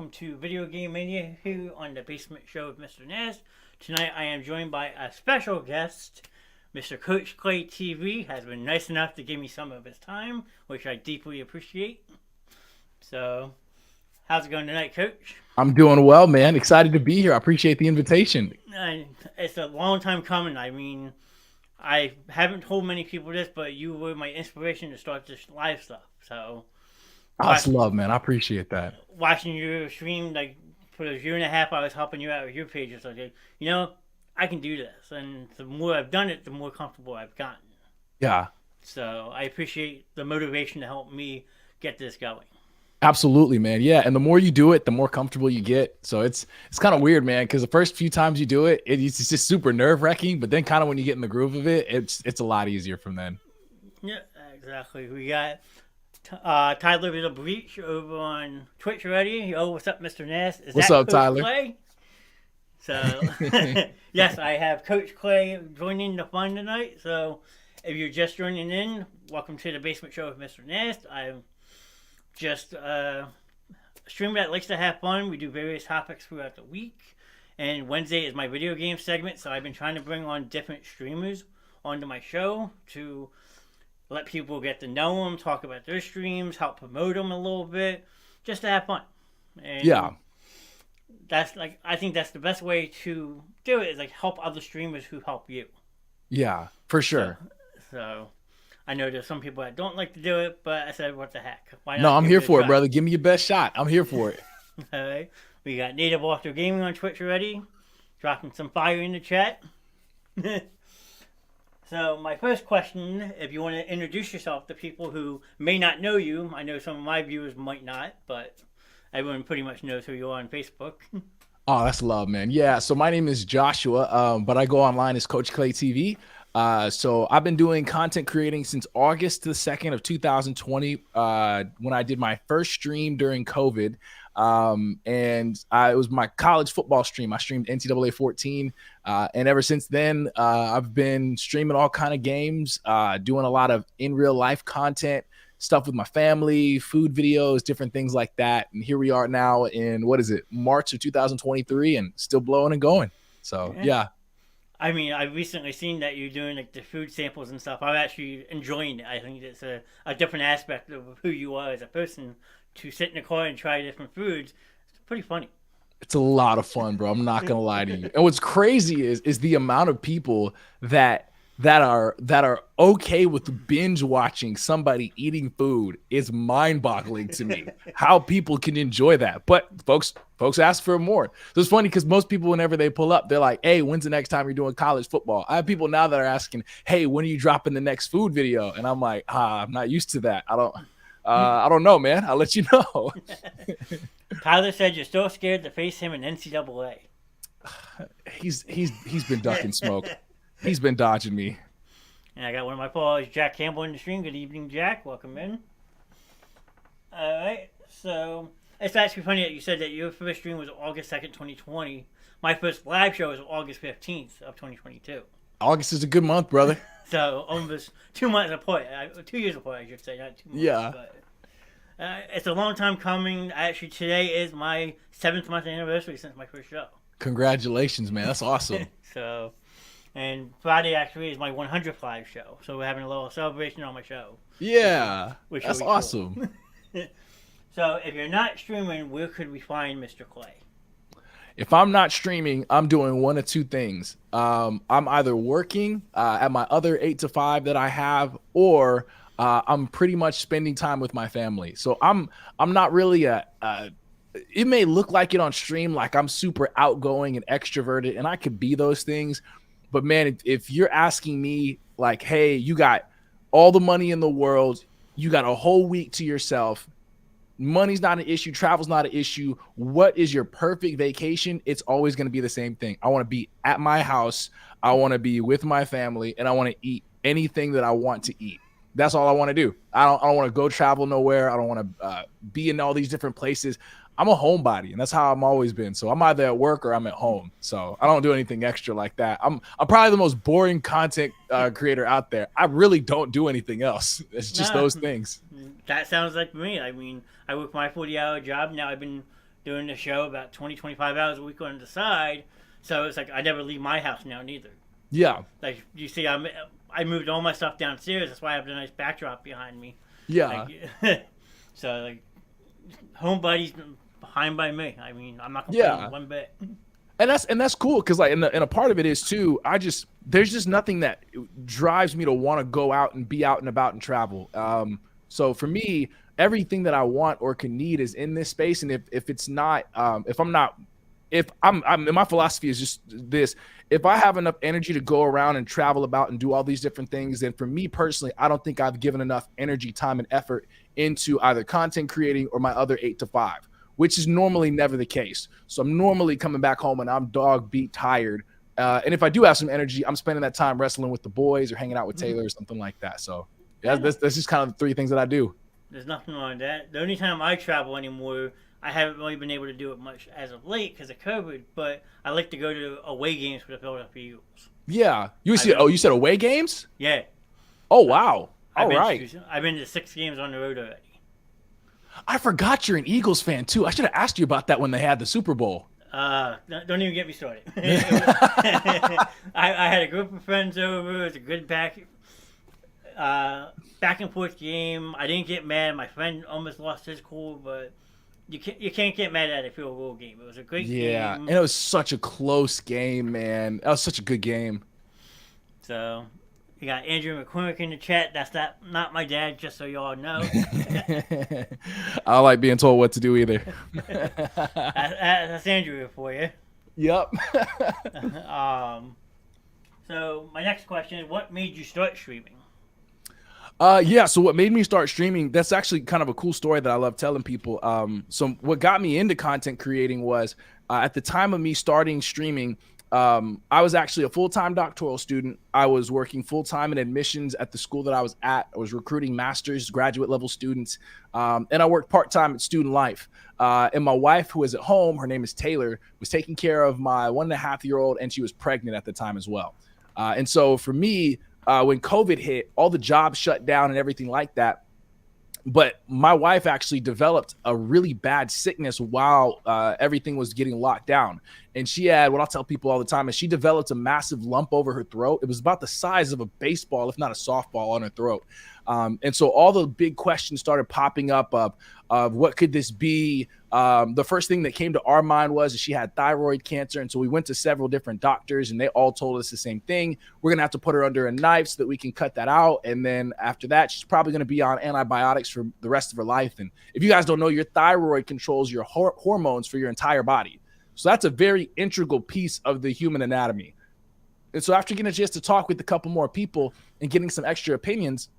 welcome to Video Game Mania here on the Basement Show with Mr. Knast. Tonight I am joined by a special guest. Mr. CoachClayTV has been nice enough to give me some of his time, which I deeply appreciate. So, how's it going tonight, Coach? I'm doing well, man. Excited to be here. I appreciate the invitation. It's a long time coming. I mean, I haven't told many people this, but you were my inspiration to start this live stuff. So, That's love, man. I appreciate that. watching your stream, like for a year and a half, I was helping you out with your pages. Like, you know, I can do this, and the more I've done it, the more comfortable I've gotten. Yeah, So I appreciate the motivation to help me get this going. absolutely, man. Yeah, and the more you do it, the more comfortable you get. So it's kind of weird, man, because the first few times you do it, it's just super nerve-wracking. But then, kind of when you get in the groove of it, it's a lot easier from then. Yeah, exactly. We got Tyler with a breach over on Twitch already. Oh, what's up, Mr. Knast? Is What's that up, Coach Tyler? Clay? So, yes, I have Coach Clay joining the fun tonight. So, if you're just joining in, welcome to the Basement Show with Mr. Knast. I'm just a streamer that likes to have fun. We do various topics throughout the week. And Wednesday is my video game segment. So, I've been trying to bring on different streamers onto my show to let people get to know them, talk about their streams, help promote them a little bit, just to have fun. And Yeah, that's like, I think that's the best way to do it, is like help other streamers who help you. yeah, for So, sure. so I know there's some people that don't like to do it, but I said, what the heck? Why No, not I'm give here it a for it, try? brother. Give me your best shot. I'm here for it. All right. We got Native Walker Gaming on Twitch already, dropping some fire in the chat. So my first question, if you want to introduce yourself to people who may not know you, I know some of my viewers might not, but everyone pretty much knows who you are on Facebook. Oh, that's love, man. Yeah. So my name is Joshua, but I go online as Coach Clay TV. So I've been doing content creating since August the 2nd of 2020, when I did my first stream during COVID. It was my college football stream. I streamed NCAA 14. And ever since then, I've been streaming all kind of games, doing a lot of in real life content, stuff with my family, food videos, different things like that. And here we are now in, what is it, March of 2023, and still blowing and going. So Yeah. yeah. I mean, I've recently seen that you're doing like the food samples and stuff. I'm actually enjoying it. I think it's a different aspect of who you are as a person to sit in the car and try different foods. It's pretty funny. It's a lot of fun, bro. I'm not gonna lie to you. And what's crazy is the amount of people that are okay with binge watching somebody eating food is mind-boggling to me. How people can enjoy that. But folks ask for more. So it's funny because most people, whenever they pull up, they're like, hey, when's the next time you're doing college football? I have people now that are asking, hey, when are you dropping the next food video? And I'm like, I'm not used to that. I don't know, man. I'll let you know. Tyler said you're still scared to face him in NCAA. He's been ducking smoke. He's been dodging me. And I got one of my followers, Jack Campbell, in the stream. Good evening, Jack. Welcome in. All right. So it's actually funny that you said that your first stream was August 2nd, 2020. My first live show was August 15th of 2022. August is a good month, brother. So almost 2 months apart. 2 years apart, I should say, not 2 months. Yeah. But, it's a long time coming. Actually, today is my 7th month anniversary since my first show. Congratulations, man. That's awesome. So, and Friday actually is my 100th live show. So we're having a little celebration on my show. Yeah. Which That's will be cool. awesome. So if you're not streaming, where could we find Mr. Clay? If I'm not streaming, I'm doing one of two things. I'm either working at my other 8 to 5 that I have, or I'm pretty much spending time with my family. So I'm not really it may look like it on stream, like I'm super outgoing and extroverted, and I could be those things. But man, if you're asking me like, hey, you got all the money in the world, you got a whole week to yourself, money's not an issue, travel's not an issue, what is your perfect vacation? It's always going to be the same thing. I want to be at my house, I want to be with my family, and I want to eat anything that I want to eat. That's all I want to do. I don't want to go travel nowhere. I don't want to be in all these different places. I'm a homebody, and that's how I'm always been. So I'm either at work or I'm at home. So I don't do anything extra like that. I'm probably the most boring content creator out there. I really don't do anything else. It's just those things. That sounds like me. I mean, I work my 40-hour job. Now I've been doing the show about 20, 25 hours a week on the side. So it's like I never leave my house now neither. Yeah. Like you see, I moved all my stuff downstairs. That's why I have the nice backdrop behind me. Yeah. Like, so like, home buddy's behind by me. I mean, I'm not complaining one bit. And that's cool because like and a part of it is too. There's just nothing that drives me to want to go out and be out and about and travel. So for me, everything that I want or can need is in this space. And if it's not, if I'm my philosophy is just this: if I have enough energy to go around and travel about and do all these different things, then for me personally, I don't think I've given enough energy, time, and effort into either content creating or my other 8 to 5. Which is normally never the case. So I'm normally coming back home and I'm dog beat tired. And if I do have some energy, I'm spending that time wrestling with the boys or hanging out with Taylor or something like that. So yeah, that's just kind of the 3 things that I do. There's nothing wrong with that. The only time I travel anymore, I haven't really been able to do it much as of late because of COVID, but I like to go to away games for the Philadelphia Eagles. Yeah. You said away games? Yeah. Oh, wow. All right. I've been to 6 games on the road already. I forgot you're an Eagles fan too. I should have asked you about that when they had the Super Bowl. Don't even get me started. I had a group of friends over. It was a good back and forth game. I didn't get mad. My friend almost lost his cool, but you can't get mad at a field goal game. It was a great game. Yeah, and it was such a close game, man. That was such a good game. So you got Andrew McCormick in the chat. That's not my dad, just so y'all know. I don't like being told what to do either. That's Andrew for you. Yep. So my next question is, what made you start streaming? So what made me start streaming, that's actually kind of a cool story that I love telling people. So what got me into content creating was at the time of me starting streaming, I was actually a full-time doctoral student. I was working full-time in admissions at the school that I was at. I was recruiting master's, graduate level students. And I worked part-time at Student Life. And my wife, who was at home, her name is Taylor, was taking care of my 1.5-year-old, and she was pregnant at the time as well. And so for me, when COVID hit, all the jobs shut down and everything like that. But my wife actually developed a really bad sickness while everything was getting locked down. And she had, what I'll tell people all the time, is she developed a massive lump over her throat. It was about the size of a baseball, if not a softball, on her throat. And so all the big questions started popping up of what could this be? The first thing that came to our mind was she had thyroid cancer. And so we went to several different doctors and they all told us the same thing. We're going to have to put her under a knife so that we can cut that out. And then after that, she's probably going to be on antibiotics for the rest of her life. And if you guys don't know, your thyroid controls your hormones for your entire body. So that's a very integral piece of the human anatomy. And so after getting a chance to talk with a couple more people and getting some extra opinions,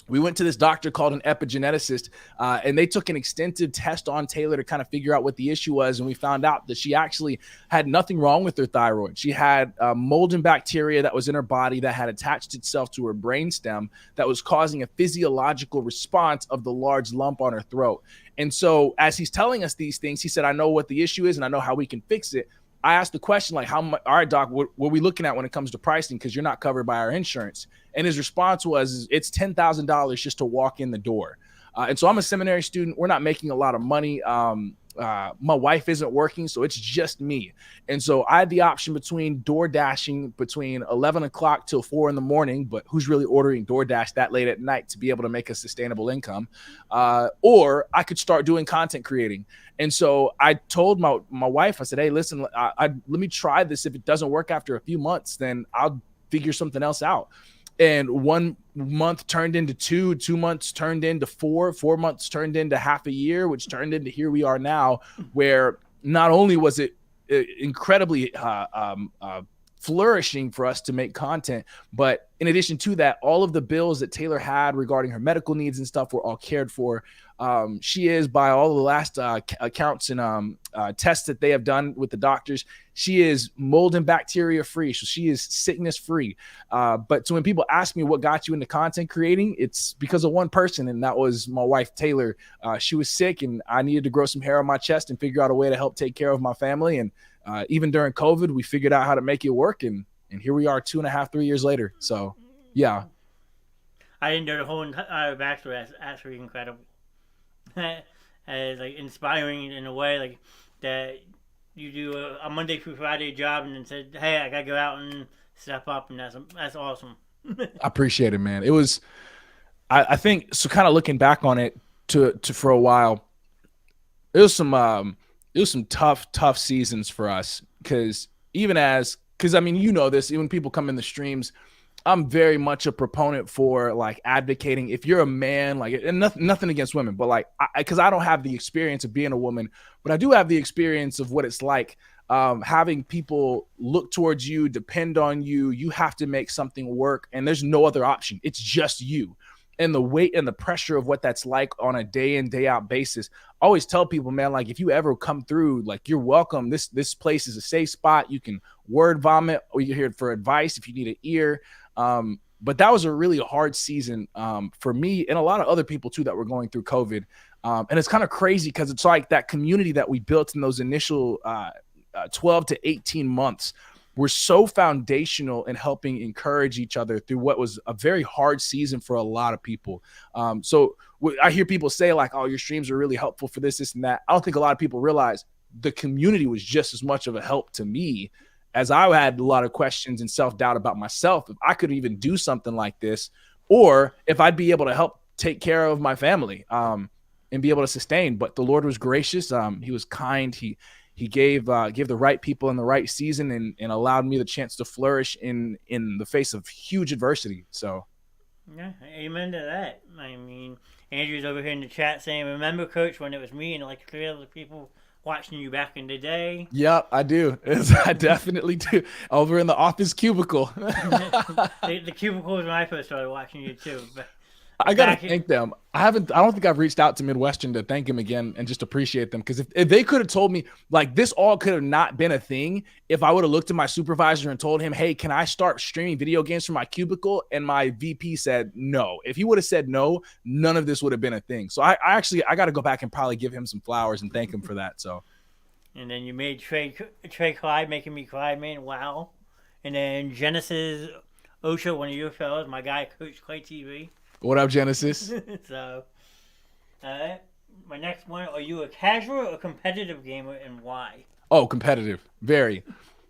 we went to this doctor called an epigeneticist, and they took an extensive test on Taylor to kind of figure out what the issue was. And we found out that she actually had nothing wrong with her thyroid. She had mold and bacteria that was in her body that had attached itself to her brainstem that was causing a physiological response of the large lump on her throat. And so as he's telling us these things, he said, I know what the issue is and I know how we can fix it. I asked the question, like, how much, all right, doc, what are we looking at when it comes to pricing? Because you're not covered by our insurance. And his response was, it's $10,000 just to walk in the door. And so I'm a seminary student. We're not making a lot of money. My wife isn't working, so it's just me. And so I had the option between door dashing between 11 o'clock till 4 in the morning, but who's really ordering DoorDash that late at night to be able to make a sustainable income? Or I could start doing content creating. And so I told my wife, I said, hey, listen, let me try this. If it doesn't work after a few months, then I'll figure something else out. And 1 month turned into 2, 2 months turned into 4, 4 months turned into half a year, which turned into here we are now, where not only was it incredibly flourishing for us to make content, but in addition to that, all of the bills that Taylor had regarding her medical needs and stuff were all cared for. She is, by all the last accounts and tests that they have done with the doctors, she is mold and bacteria free. So she is sickness free. But so when people ask me what got you into content creating, it's because of one person, and that was my wife, Taylor. She was sick and I needed to grow some hair on my chest and figure out a way to help take care of my family. And even during COVID, we figured out how to make it work. And here we are 2.5, 3 years later. So, yeah. I didn't know the whole entire backstory. That's actually incredible. as like inspiring in a way like that you do a Monday through Friday job and then said, hey, I gotta go out and step up, and that's awesome. I appreciate it, man. It was, I think, so kind of looking back on it to for a while, it was some tough seasons for us because I mean, you know this, even when people come in the streams, I'm very much a proponent for like advocating if you're a man, like, and nothing against women, but like, because I don't have the experience of being a woman, but I do have the experience of what it's like having people look towards you, depend on you. You have to make something work, and there's no other option. It's just you. And the weight and the pressure of what that's like on a day in, day out basis. I always tell people, man, like if you ever come through, like you're welcome. This place is a safe spot. You can word vomit, or you're here for advice if you need an ear. But that was a really hard season for me and a lot of other people too that were going through COVID. And it's kind of crazy because it's like that community that we built in those initial 12 to 18 months were so foundational in helping encourage each other through what was a very hard season for a lot of people. So I hear people say like, oh, your streams are really helpful for this, and that. I don't think a lot of people realize the community was just as much of a help to me as I had a lot of questions and self-doubt about myself, if I could even do something like this, or if I'd be able to help take care of my family and be able to sustain. But the Lord was gracious. He was kind. He gave the right people in the right season and allowed me the chance to flourish in the face of huge adversity. So, yeah, amen to that. I mean, Andrew's over here in the chat saying, remember, Coach, when it was me and like 3 other people watching you back in the day? Yep, I do. I definitely do. Over in the office cubicle. The cubicle was when I first started watching you too. But I gotta thank them. I don't think I've reached out to Midwestern to thank him again and just appreciate them, because if they could have told me, like, this all could have not been a thing if I would have looked at my supervisor and told him, hey, can I start streaming video games from my cubicle? And my VP said no. If he would have said no, none of this would have been a thing. So I got to go back and probably give him some flowers and thank him for that. So. And then you made Trey Clyde making me cry, man. Wow. And then Genesis Osha, one of your fellows, my guy, CoachClayTV. What up, Genesis? So, my next one, are you a casual or competitive gamer, and why? Oh, competitive. Very,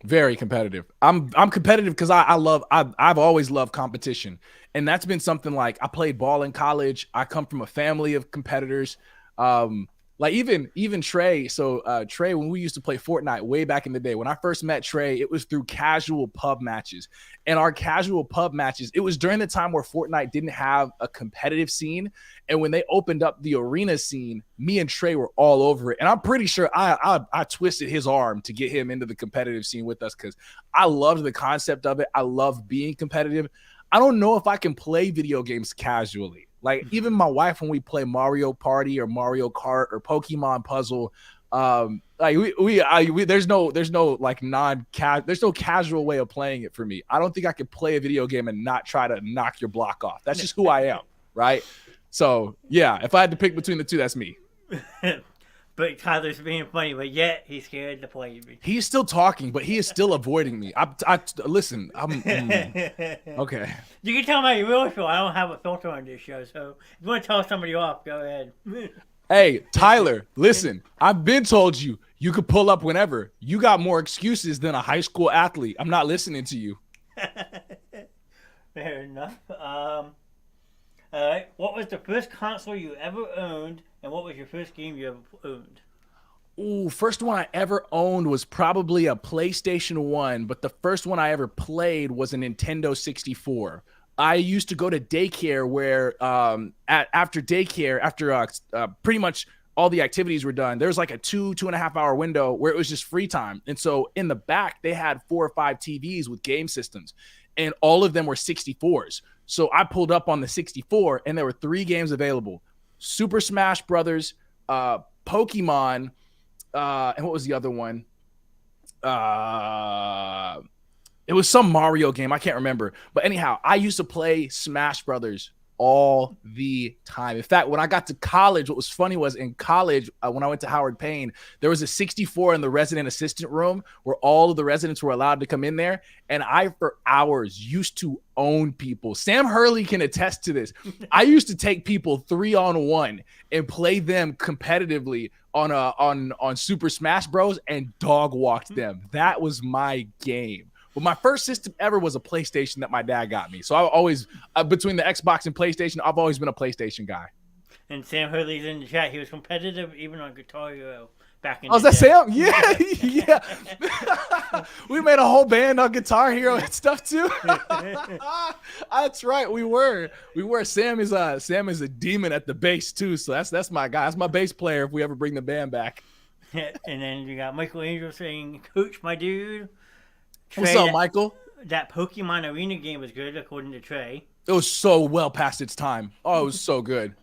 very competitive. I'm competitive because I've always loved competition. And that's been something like I played ball in college. I come from a family of competitors. Like even Trey. So Trey, when we used to play Fortnite way back in the day, when I first met Trey, it was through casual pub matches. And our casual pub matches, it was during the time where Fortnite didn't have a competitive scene. And when they opened up the arena scene, me and Trey were all over it. And I'm pretty sure I twisted his arm to get him into the competitive scene with us, because I loved the concept of it. I love being competitive. I don't know if I can play video games casually. Like even my wife, when we play Mario Party or Mario Kart or Pokemon Puzzle, like there's no like there's no casual way of playing it for me. I don't think I could play a video game and not try to knock your block off. That's just who I am, right? So yeah, if I had to pick between the two, that's me. But Tyler's being funny, but yet he's scared to play me. He's still talking, but he is still avoiding me. Listen. Okay. You can tell me how you really feel. I don't have a filter on this show, so if you want to tell somebody off, go ahead. Hey, Tyler, listen. I've been told you could pull up whenever. You got more excuses than a high school athlete. I'm not listening to you. Fair enough. All right. What was the first console you ever owned, and what was your first game you ever owned? Ooh, first one I ever owned was probably a PlayStation 1, but the first one I ever played was a Nintendo 64. I used to go to daycare where after pretty much all the activities were done, there was like a 2.5 hour window where it was just free time. And so in the back, they had 4 or 5 TVs with game systems, and all of them were 64s. So I pulled up on the 64, and there were 3 games available: Super Smash Brothers, Pokemon, and what was the other one? It was some Mario game. I can't remember. But anyhow, I used to play Smash Brothers all the time. In fact, when I got to college, what was funny was in college, when I went to Howard Payne, there was a 64 in the resident assistant room where all of the residents were allowed to come in there. And I, for hours, used to own people. Sam Hurley can attest to this. I used to take people 3-on-1 and play them competitively on Super Smash Bros. And dog walked them. That was my game. But my first system ever was a PlayStation that my dad got me. So I always, between the Xbox and PlayStation, I've always been a PlayStation guy. And Sam Hurley's in the chat. He was competitive even on Guitar Hero back in the day. Oh, is that Sam? Yeah, yeah. We made a whole band on Guitar Hero and stuff too. That's right. We were. Sam is a demon at the bass too. So that's my guy. That's my bass player if we ever bring the band back. And then you got Michael Angel saying, "Coach, my dude." Trey, what's up, Michael? That Pokemon Arena game was good, according to Trey. It was so well past its time. Oh, it was so good.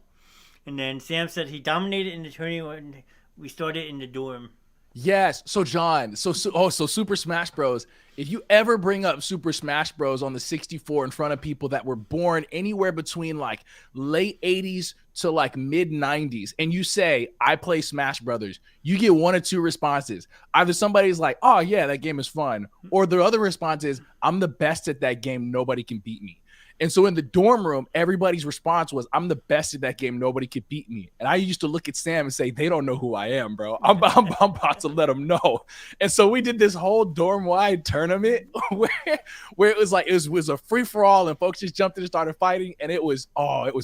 And then Sam said he dominated in the tournament when we started in the dorm. Yes. So, John, so Super Smash Bros. If you ever bring up Super Smash Bros. On the 64 in front of people that were born anywhere between like late 80s to like mid 90s, and you say, I play Smash Brothers, you get one or two responses. Either somebody's like, oh yeah, that game is fun. Or the other response is, I'm the best at that game. Nobody can beat me. And so in the dorm room, everybody's response was, I'm the best at that game. Nobody could beat me. And I used to look at Sam and say, they don't know who I am, bro. I'm about to let them know. And so we did this whole dorm-wide tournament where it was like, it was a free-for-all and folks just jumped in and started fighting. And it was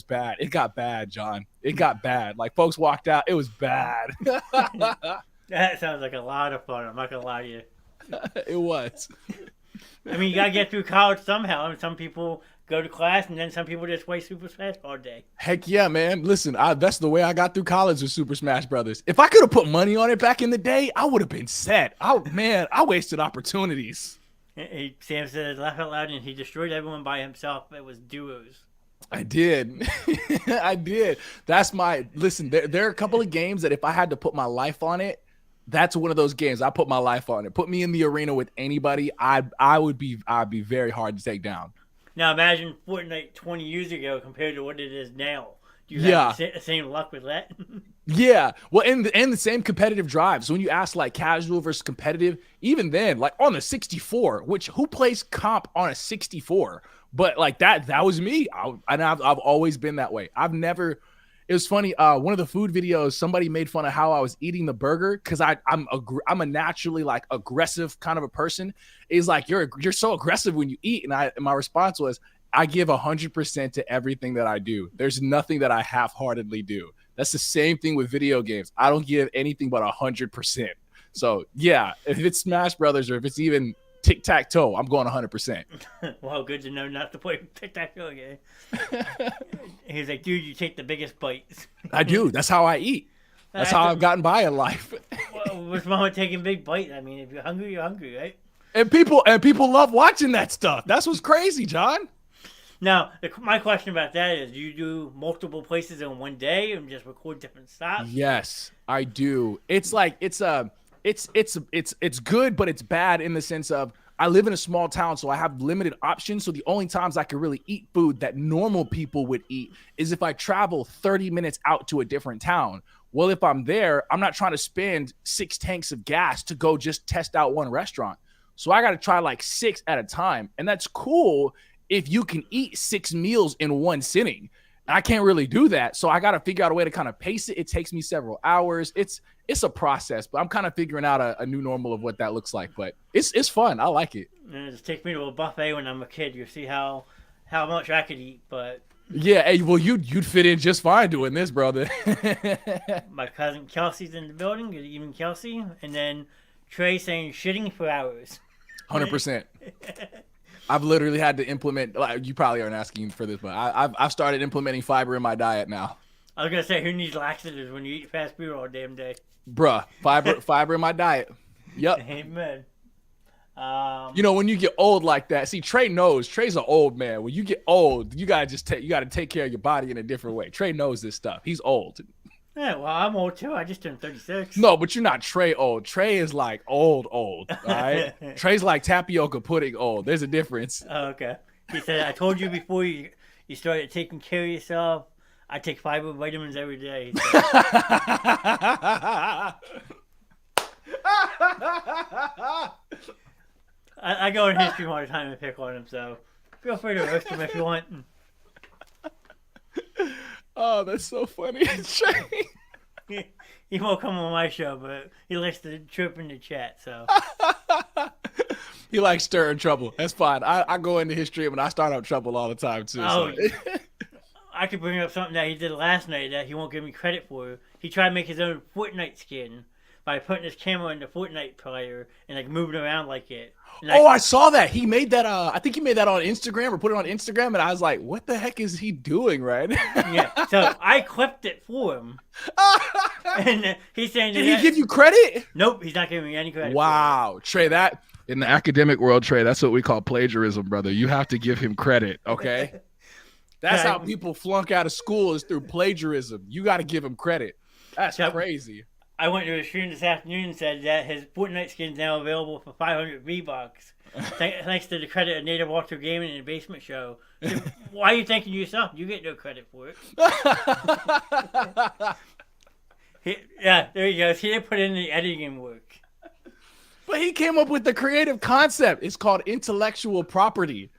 bad. It got bad, John. It got bad. Like folks walked out. It was bad. That sounds like a lot of fun. I'm not going to lie to you. It was. I mean, you got to get through college somehow. And some people go to class, and then some people just play Super Smash all day. Heck yeah, man. Listen, that's the way I got through college with Super Smash Brothers. If I could have put money on it back in the day, I would have been set. I wasted opportunities. Sam said, laugh out loud, and he destroyed everyone by himself. It was duos. I did. I did. Listen, there are a couple of games that if I had to put my life on it, that's one of those games. I put my life on it. Put me in the arena with anybody, I'd be very hard to take down. Now imagine Fortnite 20 years ago compared to what it is now. Do you have the same luck with that? Yeah. Well, and the same competitive drive. So when you ask like casual versus competitive, even then, like on the 64, which who plays comp on a 64? But like that was me. I've always been that way. It was funny. One of the food videos, somebody made fun of how I was eating the burger because I'm a naturally like aggressive kind of a person. Is like you're so aggressive when you eat, and my response was, I give 100% to everything that I do. There's nothing that I half-heartedly do. That's the same thing with video games. I don't give anything but 100%. So yeah, if it's Smash Brothers or if it's even tic-tac-toe, I'm going 100%. Well, good to know not to play tic-tac-toe again. He's like, dude, you take the biggest bites. I do. That's how I eat. That's how I've gotten by in life. Well, what's wrong with taking big bites? I mean, if you're hungry, right? And people love watching that stuff. That's what's crazy, John. Now, my question about that is, do you do multiple places in one day and just record different stops? Yes, I do. It's like it's good, but it's bad in the sense of I live in a small town, so I have limited options. So the only times I can really eat food that normal people would eat is if I travel 30 minutes out to a different town. Well, if I'm there, I'm not trying to spend 6 tanks of gas to go just test out one restaurant. So I got to try like 6 at a time. And that's cool if you can eat 6 meals in one sitting. I can't really do that. So I got to figure out a way to kind of pace it. It takes me several hours. It's a process, but I'm kind of figuring out a new normal of what that looks like. But it's fun. I like it. And it just takes me to a buffet when I'm a kid. You see how much I could eat, but yeah. Hey, well, you'd fit in just fine doing this, brother. My cousin Kelsey's in the building. Good evening, Kelsey. And then Trey saying shitting for hours. 100%. I've literally had to implement. Like, you probably aren't asking for this, but I've started implementing fiber in my diet now. I was gonna say, who needs laxatives when you eat fast food all damn day? Bruh, fiber in my diet. Yep. Amen. When you get old like that, see, Trey knows. Trey's an old man. When you get old, you gotta take care of your body in a different way. Trey knows this stuff. He's old. Yeah, well, I'm old too. I just turned 36. No, but you're not Trey old. Trey is like old. All right. Trey's like tapioca pudding old. There's a difference. Oh, okay. He said, I told you before you You started taking care of yourself. I take fiber vitamins every day. So. I go in history all the time and pick on him, so feel free to roast him if you want. Oh, that's so funny. He won't come on my show, but he likes to chirp in the chat, so. He likes stirring trouble. That's fine. I go into his stream and I start up trouble all the time, too. Oh, so. I could bring up something that he did last night that he won't give me credit for. He tried to make his own Fortnite skin by putting his camera in the Fortnite player and like moving around like it. Oh, I saw that. He made that. I think he made that on Instagram or put it on Instagram, and I was like, "What the heck is he doing?" Right? Yeah. So I clipped it for him, and he's saying, "Did he give you credit?" Nope, he's not giving me any credit. Wow, Trey, that in the academic world, Trey, that's what we call plagiarism, brother. You have to give him credit, okay? That's how people flunk out of school is through plagiarism. You got to give him credit. That's crazy. I went to a stream this afternoon and said that his Fortnite skin is now available for 500 V-Bucks. Thanks to the credit of Native Walkthrough Gaming and the Basement Show. So why are you thanking yourself? You get no credit for it. Yeah, there he goes. He didn't put in the editing work. But he came up with the creative concept. It's called intellectual property.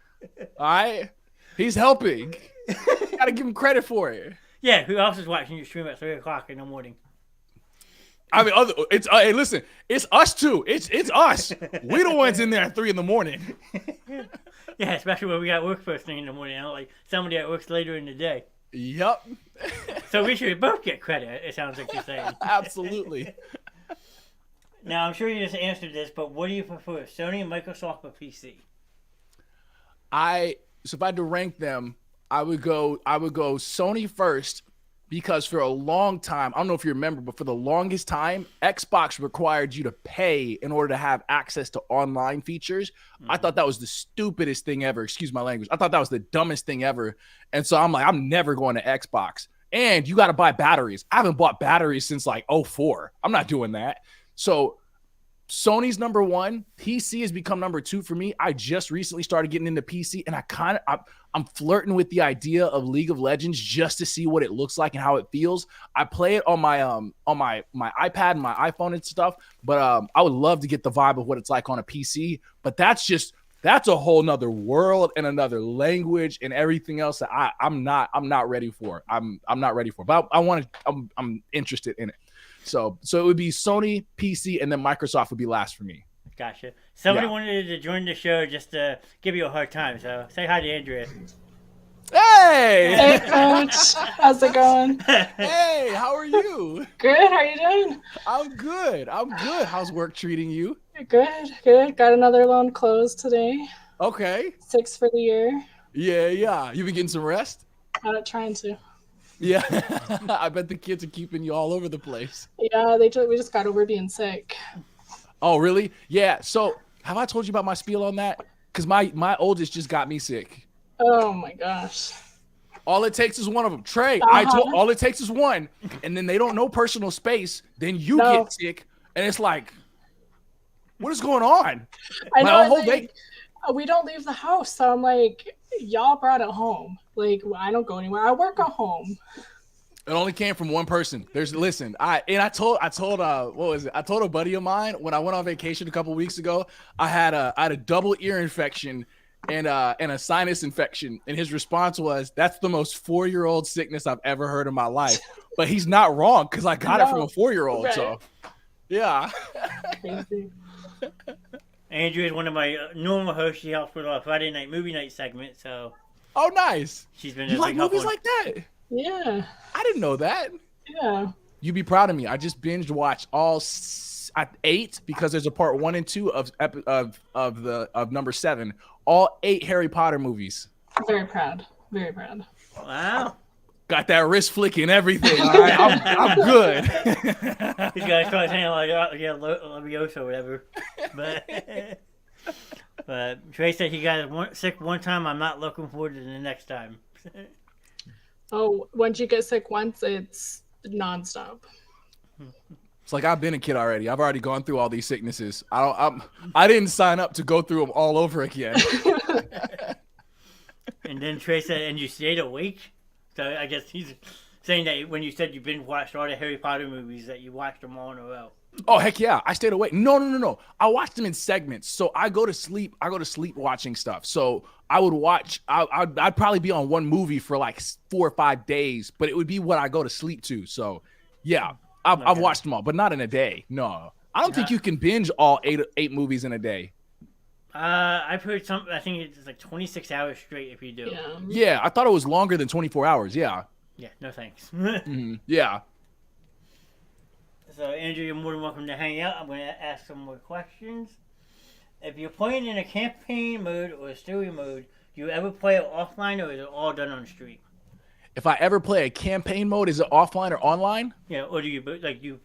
All right? He's helping. You got to give him credit for it. Yeah, who else is watching your stream at 3 o'clock in the morning? I mean, it's hey, listen, it's us too. It's us. We the ones in there at 3 a.m. Yeah, especially when we got work first thing in the morning. Like somebody that works later in the day. Yep. So we should both get credit. It sounds like you're saying. Absolutely. Now I'm sure you just answered this, but what do you prefer, Sony, Microsoft, or PC? So if I had to rank them, I would go Sony first. Because for a long time, I don't know if you remember, but for the longest time, Xbox required you to pay in order to have access to online features. Mm-hmm. I thought that was the stupidest thing ever. Excuse my language. I thought that was the dumbest thing ever. And so I'm like, I'm never going to Xbox. And you got to buy batteries. I haven't bought batteries since like 2004. I'm not doing that. So Sony's number one. PC has become number two for me. I just recently started getting into PC, and I'm flirting with the idea of League of Legends just to see what it looks like and how it feels. I play it on my iPad and my iPhone and stuff, but I would love to get the vibe of what it's like on a PC. But that's a whole nother world and another language and everything else that I'm not ready for. I'm not ready for, but I'm interested in it. So it would be Sony, PC, and then Microsoft would be last for me. Gotcha. Somebody wanted to join the show just to give you a hard time, so say hi to Andrea. Hey! Hey, Coach. How's it going? Hey, how are you? Good. How are you doing? I'm good. How's work treating you? Good. Got another loan closed today. Okay. 6 for the year. Yeah. You been getting some rest? Trying to. Yeah. I bet the kids are keeping you all over the place. Yeah, we just got over being sick. Oh, really? Yeah. So have I told you about my spiel on that? Because my oldest just got me sick. Oh, my gosh. All it takes is one of them. Trey, all it takes is one. And then they don't know personal space. Then you get sick. And it's like, what is going on? I know. We don't leave the house. So I'm like, y'all brought it home. Like, I don't go anywhere. I work at home. It only came from one person. I told a buddy of mine when I went on vacation a couple weeks ago, I had a double ear infection and a sinus infection, and his response was, "That's the most 4-year-old sickness I've ever heard in my life." But he's not wrong because I got it from a 4-year-old. Right. So, yeah. Crazy. Andrea is one of my normal hosts. She helps with our Friday night movie night segment. So. Oh, nice. She's been. You like movies like that? Yeah. I didn't know that. Yeah. You'd be proud of me. I just binge watched all 8 because there's a part 1 and 2 of number 7. All 8 Harry Potter movies. Very proud. Very proud. Wow. Got that wrist flick and everything. All right, I'm good. These guys probably saying like, Leviosa or whatever. But Trey said he got sick one time. I'm not looking forward to the next time. Oh, once you get sick once, it's nonstop. It's like I've been a kid already. I've already gone through all these sicknesses. I didn't sign up to go through them all over again. And then Trey said, and you stayed awake? So I guess he's saying that when you said you binge watched all the Harry Potter movies, that you watched them all in a row. Oh, heck yeah. I stayed awake. No. I watched them in segments. So I go to sleep watching stuff. So I would watch, I'd probably be on one movie for like 4 or 5 days, but it would be what I go to sleep to. So yeah, I've watched them all, but not in a day. No, I don't think you can binge all eight movies in a day. I've heard some, I think it's like 26 hours straight if you do. Yeah, I thought it was longer than 24 hours. Yeah. Yeah, no thanks. Yeah. So, Andrew, you're more than welcome to hang out. I'm going to ask some more questions. If you're playing in a campaign mode or a story mode, do you ever play it offline or is it all done on stream? If I ever play a campaign mode, is it offline or online? Yeah, or do you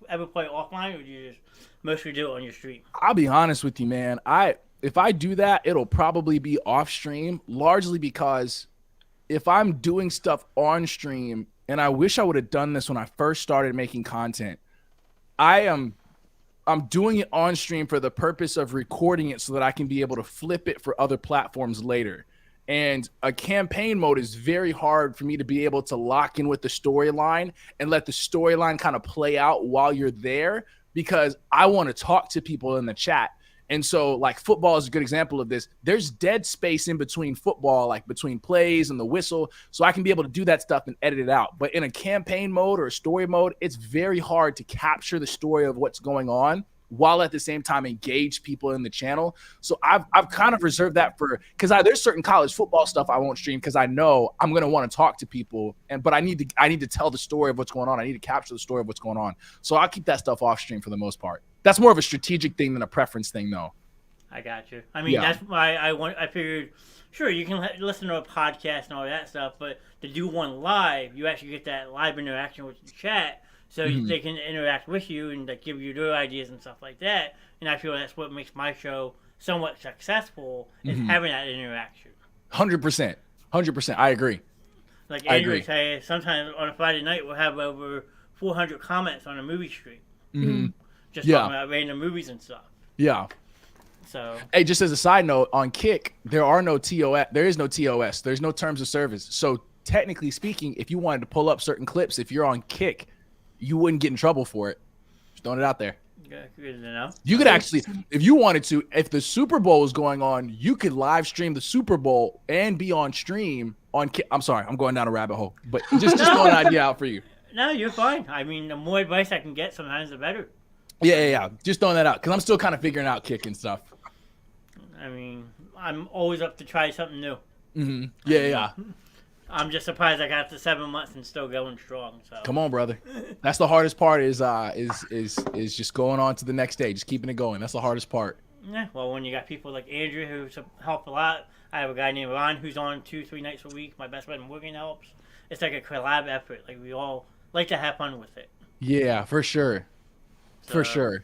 ever play it offline or do you just mostly do it on your stream? I'll be honest with you, man. If I do that, it'll probably be off stream, largely because if I'm doing stuff on stream, and I wish I would have done this when I first started making content, I'm doing it on stream for the purpose of recording it so that I can be able to flip it for other platforms later. And a campaign mode is very hard for me to be able to lock in with the storyline and let the storyline kind of play out while you're there, because I want to talk to people in the chat. And so, like, football is a good example of this. There's dead space in between football, like between plays and the whistle, so I can be able to do that stuff and edit it out. But in a campaign mode or a story mode, it's very hard to capture the story of what's going on while at the same time engage people in the channel. So I've kind of reserved that for, because there's certain college football stuff I won't stream because I know I'm going to want to talk to people, but I need to tell the story of what's going on. I need to capture the story of what's going on. So I'll keep that stuff off stream for the most part. That's more of a strategic thing than a preference thing, though. I got you. I mean, that's why I figured, sure, you can listen to a podcast and all that stuff, but to do one live, you actually get that live interaction with the chat, so they can interact with you and like, give you their ideas and stuff like that. And I feel that's what makes my show somewhat successful, is having that interaction. 100%. 100%. I agree. Like Andrew would say, sometimes on a Friday night we'll have over 400 comments on a movie stream. Just talking about random movies and stuff. Yeah. So, hey, just as a side note, on Kick, there is no TOS. There's no terms of service. So technically speaking, if you wanted to pull up certain clips, if you're on Kick, you wouldn't get in trouble for it. Just throwing it out there. Yeah, good to know. You could actually, if you wanted to, if the Super Bowl was going on, you could live stream the Super Bowl and be on stream on Kick. I'm sorry, I'm going down a rabbit hole, but just throwing an idea out for you. No, you're fine. I mean, the more advice I can get, sometimes the better. Yeah. Just throwing that out because I'm still kind of figuring out Kick and stuff. I mean, I'm always up to try something new. Yeah. I'm just surprised I got to 7 months and still going strong. So come on, brother. That's the hardest part is just going on to the next day, just keeping it going. That's the hardest part. Yeah. Well, when you got people like Andrew who help a lot, I have a guy named Ron who's on 2-3 nights a week. My best friend Morgan helps. It's like a collab effort. Like we all like to have fun with it. Yeah, for sure. For sure.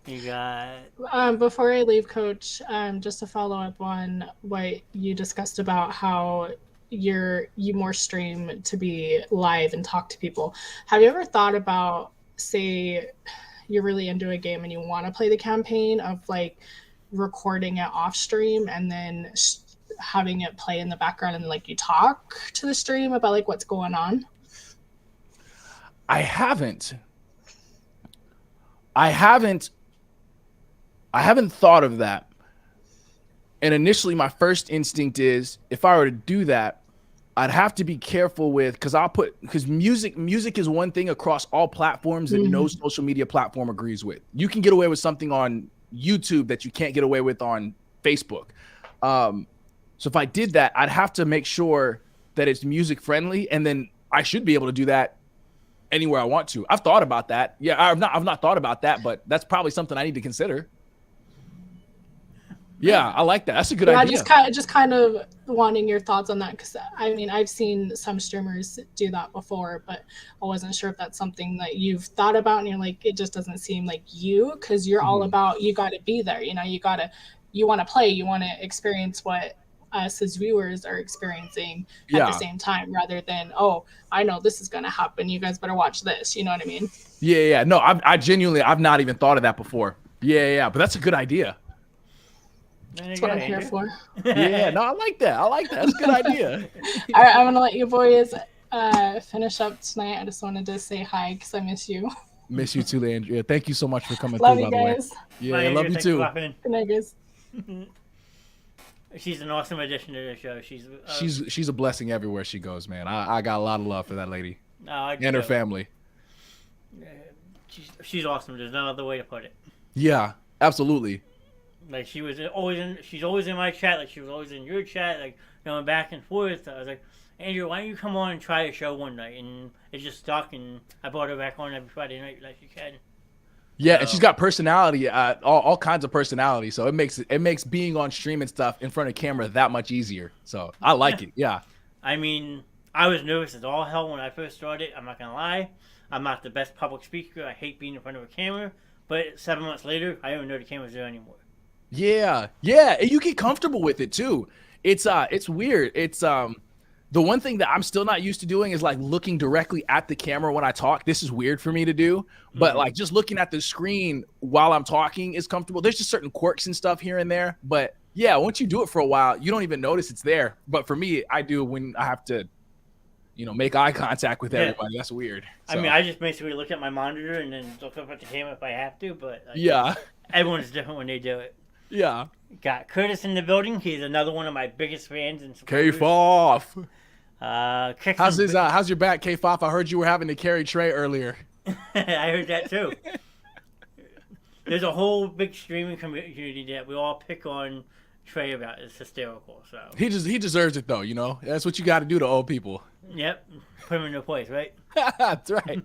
You got before I leave, Coach, just to follow up on what you discussed about how you more stream to be live and talk to people. Have you ever thought about, say you're really into a game and you want to play the campaign, of like recording it off stream and then having it play in the background and like you talk to the stream about like what's going on? I haven't thought of that. And initially my first instinct is, if I were to do that, I'd have to be careful with, because music is one thing across all platforms that no social media platform agrees with. You can get away with something on YouTube that you can't get away with on Facebook. So if I did that, I'd have to make sure that it's music friendly, and then I should be able to do that anywhere I want to. I've thought about that. Yeah, I've not thought about that, but that's probably something I need to consider. Yeah, I like that. That's a good idea. Just kind of wanting your thoughts on that, because I mean, I've seen some streamers do that before, but I wasn't sure if that's something that you've thought about, and you're like, it just doesn't seem like you, because you're all about, you got to be there. You know, you want to play, you want to experience what us as viewers are experiencing at the same time, rather than, oh, I know this is going to happen, you guys better watch this. You know what I mean? Yeah. No, I genuinely, I've not even thought of that before. Yeah. But that's a good idea. That's what I'm here for. Yeah, no, I like that. I like that. That's a good idea. All right, I'm gonna let you boys finish up tonight. I just wanted to say hi because I miss you. Miss you too, Andrea. Thank you so much for coming Love through, you by the way. guys. Yeah, Bye, I love Andrea. you Thanks too. for laughing. Good night, guys. She's an awesome addition to the show. She's a blessing everywhere she goes, man. I got a lot of love for that lady and her family. She's awesome. There's no other way to put it. Yeah, absolutely. Like she's always in my chat. Like she was always in your chat. Like going back and forth. I was like, Andrew, why don't you come on and try a show one night? And it just stuck. And I brought her back on every Friday night like she can. Yeah, and she's got personality, all kinds of personality. So it makes being on stream and stuff in front of camera that much easier. So I like it. Yeah. I mean, I was nervous as all hell when I first started. I'm not gonna lie. I'm not the best public speaker. I hate being in front of a camera. But 7 months later, I don't even know the camera's there anymore. Yeah, and you get comfortable with it too. It's weird. It's the one thing that I'm still not used to doing is like looking directly at the camera when I talk. This is weird for me to do, but like just looking at the screen while I'm talking is comfortable. There's just certain quirks and stuff here and there, but yeah, once you do it for a while, you don't even notice it's there. But for me, I do when I have to, make eye contact with everybody. That's weird. So. I mean, I just basically look at my monitor and then look up at the camera if I have to, but yeah, everyone's different when they do it. Yeah. Got Curtis in the building. He's another one of my biggest fans and supporters. K-Foff. How's your back, K-Foff? I heard you were having to carry Trey earlier. I heard that too. There's a whole big streaming community that we all pick on Trey about. It's hysterical. So he deserves it though. That's what you got to do to old people. Yep, put him in their place, right? That's right.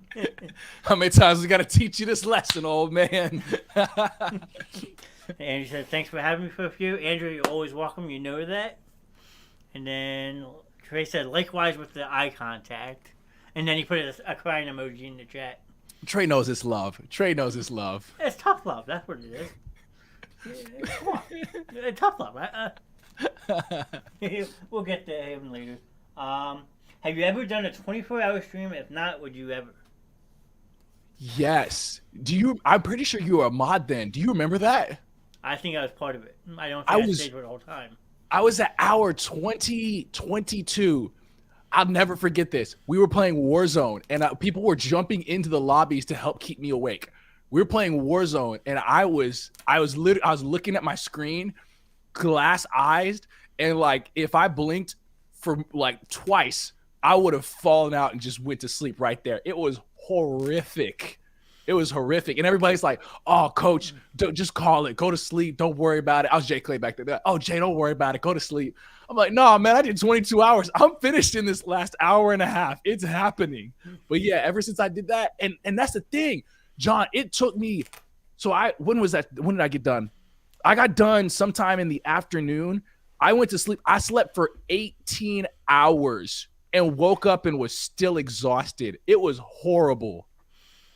How many times we got to teach you this lesson, old man? Andrew said, thanks for having me for a few. Andrew, you're always welcome. You know that. And then Trey said, likewise with the eye contact. And then he put a crying emoji in the chat. Trey knows his love. It's tough love. That's what it is. Yeah, come on. Tough love. Right? We'll get to him later. Have you ever done a 24-hour stream? If not, would you ever? Yes. I'm pretty sure you were a mod then. Do you remember that? I think I was part of it. I don't think I stayed for the whole time. I was at hour 2022. I'll never forget this. We were playing Warzone, and people were jumping into the lobbies to help keep me awake. We were playing Warzone, and I was looking at my screen, glass-eyed, and like if I blinked for like twice, I would have fallen out and just went to sleep right there. It was horrific. And everybody's like, oh, coach, just call it. Go to sleep. Don't worry about it. I was Jay Clay back there. Oh, Jay, don't worry about it. Go to sleep. I'm like, no, man, I did 22 hours. I'm finished in this last hour and a half. It's happening. But yeah, ever since I did that, and that's the thing, John, it took me. So when was that? When did I get done? I got done sometime in the afternoon. I went to sleep. I slept for 18 hours and woke up and was still exhausted. It was horrible.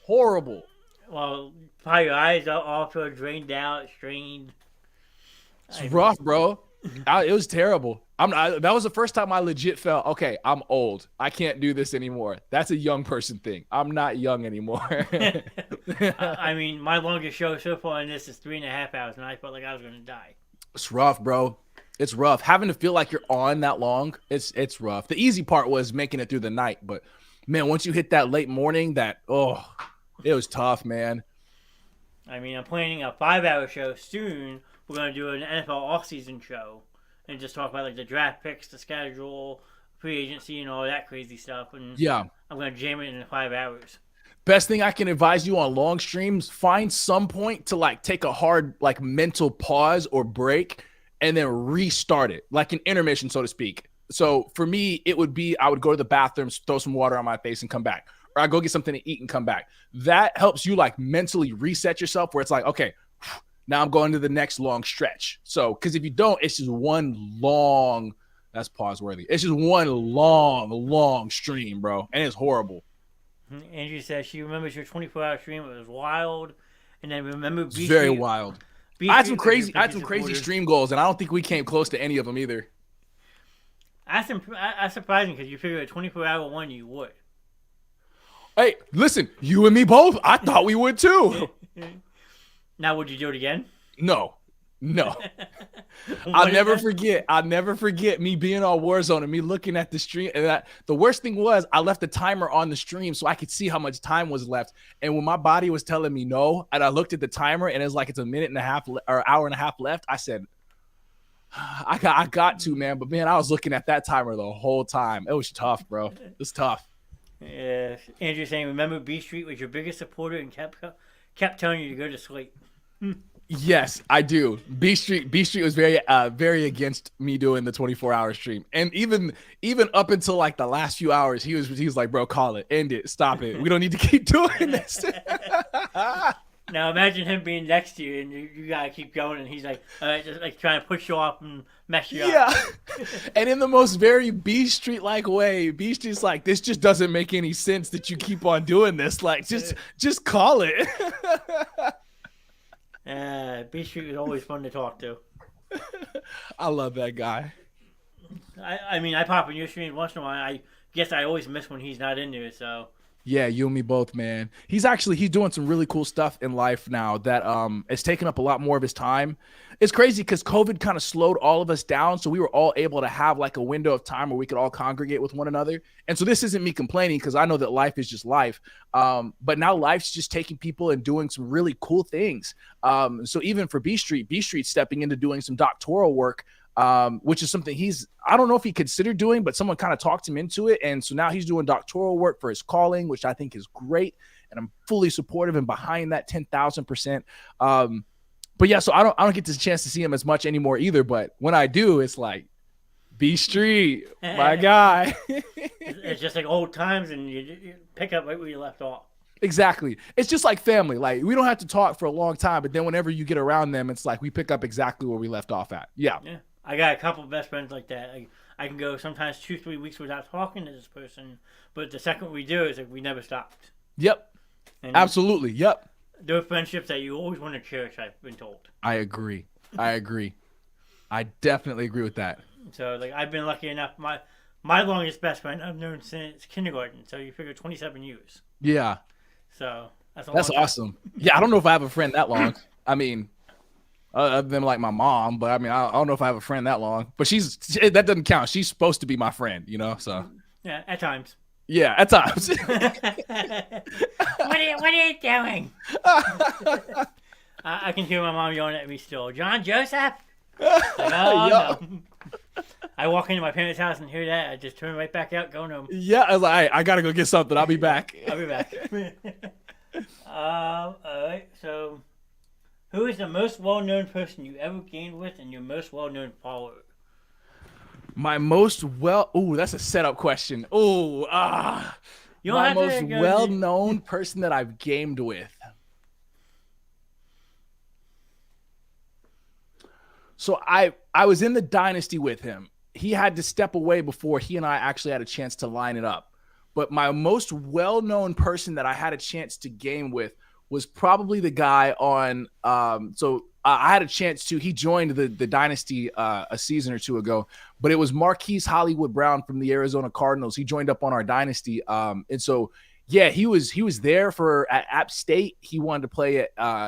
Well, probably your eyes all feel drained out, strained. It's rough, bro. It was terrible. That was the first time I legit felt, okay, I'm old. I can't do this anymore. That's a young person thing. I'm not young anymore. I mean, my longest show so far in this is 3.5 hours, and I felt like I was going to die. It's rough, bro. It's rough. Having to feel like you're on that long, it's rough. The easy part was making it through the night, but man, once you hit that late morning, it was tough, man. I mean, I'm planning a 5-hour show soon. We're going to do an NFL offseason show and just talk about like the draft picks, the schedule, free agency, and all that crazy stuff. And yeah, I'm going to jam it in 5 hours. Best thing I can advise you on long streams, find some point to like take a hard like mental pause or break and then restart it, like an intermission, so to speak. So for me, it would be I would go to the bathroom, throw some water on my face and come back. Or I go get something to eat and come back. That helps you like mentally reset yourself where it's like, okay, now I'm going to the next long stretch. So, because if you don't, it's just one long, that's pause worthy. It's just one long stream, bro. And it's horrible. Andrew says she remembers your 24-hour stream. It was wild. And then remember it's very wild. I had some crazy stream goals, and I don't think we came close to any of them either. That's surprising because you figure a 24-hour one you would. Hey, listen, you and me both. I thought we would too. Now, would you do it again? No. No. I'll never forget me being on Warzone and me looking at the stream. And the worst thing was I left the timer on the stream so I could see how much time was left. And when my body was telling me no, and I looked at the timer and it's like it's a minute and a half or hour and a half left, I said, I got to, man. But man, I was looking at that timer the whole time. It was tough, bro. It was tough. Yeah. Andrew saying, remember B Street was your biggest supporter and kept telling you to go to sleep. Yes, I do. B Street was very against me doing the 24-hour stream. And even up until like the last few hours, he was like, bro, call it, end it, stop it. We don't need to keep doing this. Now imagine him being next to you and you gotta keep going, and he's like, just like trying to push you off and mess you up. Yeah. And in the most very B Street like way, B Street's like, this just doesn't make any sense that you keep on doing this. Like, just call it. B Street was always fun to talk to. I love that guy. I mean, I pop in your stream once in a while. I guess I always miss when he's not in there, so. Yeah, you and me both, man. He's doing some really cool stuff in life now that is taking up a lot more of his time. It's crazy because COVID kind of slowed all of us down, so we were all able to have like a window of time where we could all congregate with one another. And so this isn't me complaining because I know that life is just life. But now life's just taking people and doing some really cool things. So even for B Street stepping into doing some doctoral work, which is something I don't know if he considered doing, but someone kind of talked him into it. And so now he's doing doctoral work for his calling, which I think is great. And I'm fully supportive and behind that 10,000%. But yeah, so I don't get this chance to see him as much anymore either. But when I do, it's like, B Street, my guy. It's just like old times, and you pick up right where you left off. Exactly. It's just like family. Like, we don't have to talk for a long time, but then whenever you get around them, it's like we pick up exactly where we left off at. Yeah. I got a couple of best friends like that. I can go sometimes 2-3 weeks without talking to this person, but the second we do, it's like we never stopped. Yep. And absolutely. Yep. They're friendships that you always want to cherish, I've been told. I agree. I definitely agree with that. So, like, I've been lucky enough. My longest best friend I've known since kindergarten. So you figure 27 years. Yeah. So that's awesome. Yeah, I don't know if I have a friend that long. I mean, other than like my mom, but I mean, I don't know if I have a friend that long. But that doesn't count. She's supposed to be my friend, you know. So yeah, at times. Yeah, at times. What are you doing? I can hear my mom yelling at me still. John Joseph. No. I walk into my parents' house and hear that. I just turn right back out, going home. Yeah, I was like, I gotta go get something. I'll be back. I'll be back. All right. So, who is the most well-known person you ever gamed with, and your most well-known follower? That's a setup question. My most well-known person that I've gamed with. So I was in the dynasty with him. He had to step away before he and I actually had a chance to line it up. But my most well-known person that I had a chance to game with was probably the guy on I had a chance to. He joined the dynasty a season or two ago, but it was Marquise Hollywood Brown from the Arizona Cardinals. He joined up on our dynasty, and so yeah, he was there at App State. He wanted to play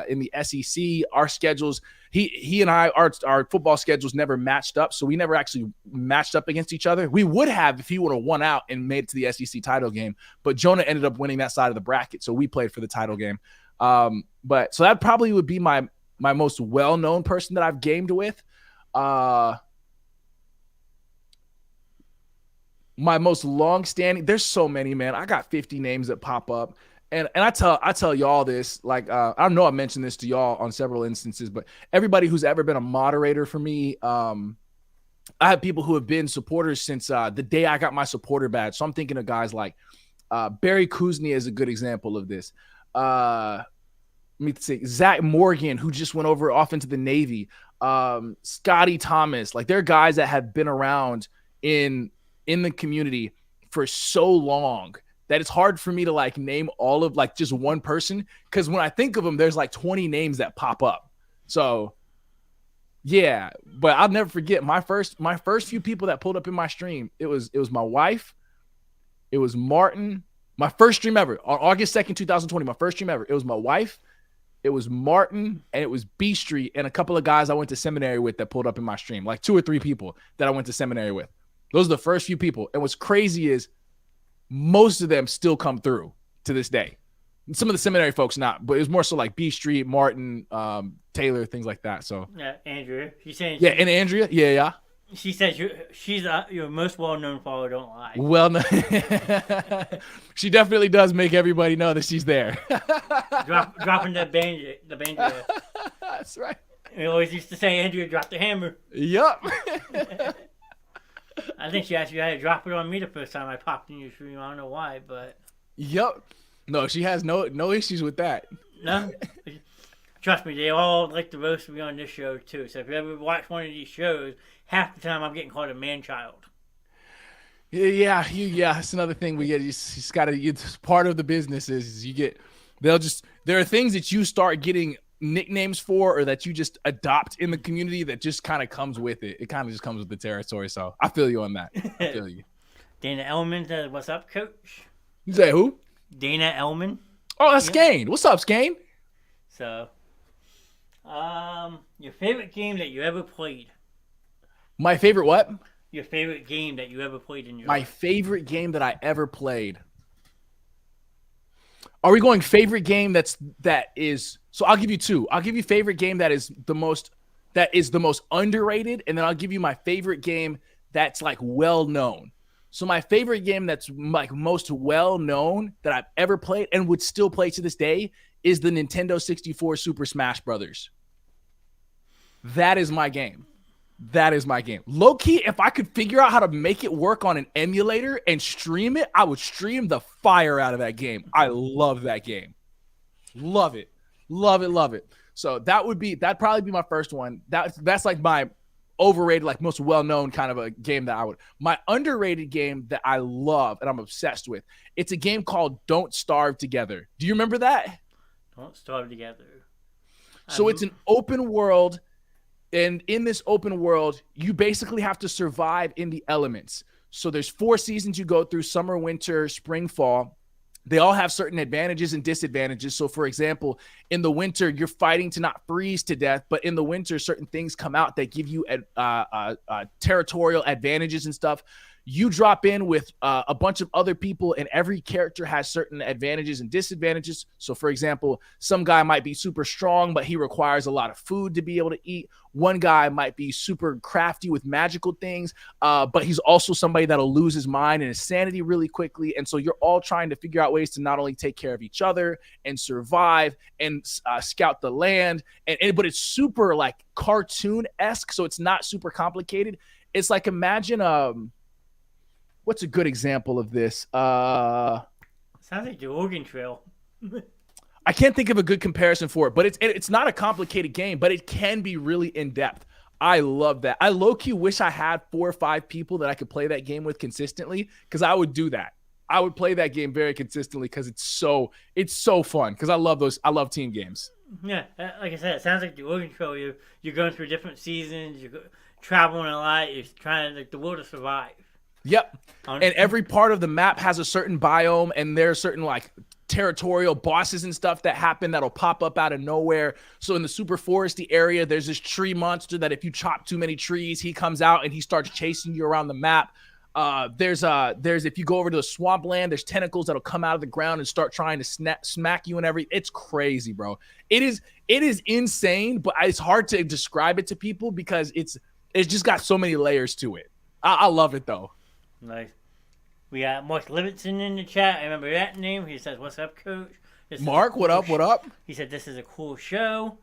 in the SEC. Our schedules, he and I, our football schedules never matched up, so we never actually matched up against each other. We would have if he would have won out and made it to the SEC title game, but Jonah ended up winning that side of the bracket, so we played for the title game. But so that probably would be my most well-known person that I've gamed with. My most long-standing, there's so many, man. I got 50 names that pop up. And I tell y'all this, like, I know I mentioned this to y'all on several instances, but everybody who's ever been a moderator for me, I have people who have been supporters since the day I got my supporter badge. So I'm thinking of guys like Barry Kuznia is a good example of this. Let me see, Zach Morgan, who just went off into the Navy, Scotty Thomas. Like, they're guys that have been around in the community for so long that it's hard for me to like name all of like just one person, because when I think of them, there's like 20 names that pop up. So yeah, but I'll never forget my first few people that pulled up in my stream. It was my wife, it was Martin. My first stream ever on August 2nd, 2020. My first stream ever. It was my wife, it was Martin, and it was B Street, and a couple of guys I went to seminary with that pulled up in my stream, like 2 or 3 people that I went to seminary with. Those are the first few people. And what's crazy is most of them still come through to this day. Some of the seminary folks not, but it was more so like B Street, Martin, Taylor, things like that. So yeah, Andrea. She's saying and Andrea, yeah. She says she's your most well-known follower. Don't lie. Well, no. She definitely does make everybody know that she's there. Dropping the banjo. That's right. We always used to say, Andrea, drop the hammer. Yup. I think she actually had to drop it on me the first time I popped in your stream. I don't know why, but. Yup. No, she has no issues with that. No. Trust me, they all like to roast me on this show too. So if you ever watch one of these shows, half the time I'm getting called a man-child. Yeah. It's another thing we get. You just gotta. It's part of the business is you get. There are things that you start getting nicknames for, or that you just adopt in the community that just kind of comes with it. It kind of just comes with the territory. So I feel you on that. I feel you. Dana Ellman says, "What's up, Coach?" You say who? Dana Ellman. Oh, that's Skane. What's up, Skane? So, your favorite game that you ever played? My favorite what? Your favorite game that you ever played in your My life? favorite game that I ever played. Are we going favorite game that is so I'll give you 2. I'll give you favorite game that is the most underrated, and then I'll give you my favorite game that's like well known. So my favorite game that's like most well known that I've ever played and would still play to this day is the Nintendo 64 Super Smash Brothers. That is my game. Low key, if I could figure out how to make it work on an emulator and stream it, I would stream the fire out of that game. I love that game. Love it. So that'd probably be my first one. That's like my overrated, like most well-known kind of a game that I would. My underrated game that I love and I'm obsessed with, it's a game called Don't Starve Together. Do you remember that? Don't Starve Together. So it's an open world. And in this open world, you basically have to survive in the elements. So there's 4 seasons you go through: summer, winter, spring, fall. They all have certain advantages and disadvantages. So for example, in the winter, you're fighting to not freeze to death, but in the winter, certain things come out that give you territorial advantages and stuff. You drop in with a bunch of other people, and every character has certain advantages and disadvantages. So for example, some guy might be super strong, but he requires a lot of food to be able to eat. One guy might be super crafty with magical things, but he's also somebody that'll lose his mind and his sanity really quickly. And so you're all trying to figure out ways to not only take care of each other and survive and scout the land, but it's super like cartoon-esque, so it's not super complicated. It's like, imagine what's a good example of this? Sounds like the Oregon Trail. I can't think of a good comparison for it, but it's not a complicated game, but it can be really in-depth. I love that. I low-key wish I had 4 or 5 people that I could play that game with consistently, because I would do that. I would play that game very consistently because it's so fun, because I love team games. Yeah, like I said, it sounds like the Oregon Trail. You're going through different seasons, you're traveling a lot, you're trying like the will to survive. Yep. And every part of the map has a certain biome, and there are certain like territorial bosses and stuff that happen that'll pop up out of nowhere. So in the super foresty area, there's this tree monster that if you chop too many trees, he comes out and he starts chasing you around the map. There's if you go over to the swampland, there's tentacles that'll come out of the ground and start trying to smack you and everything. It's crazy, bro. It is insane, but it's hard to describe it to people because it's just got so many layers to it. I love it though. Nice. We got Mark Livingston in the chat. I remember that name. He says, "What's up, Coach?" Mark, what up? What up? He said, "This is a cool show."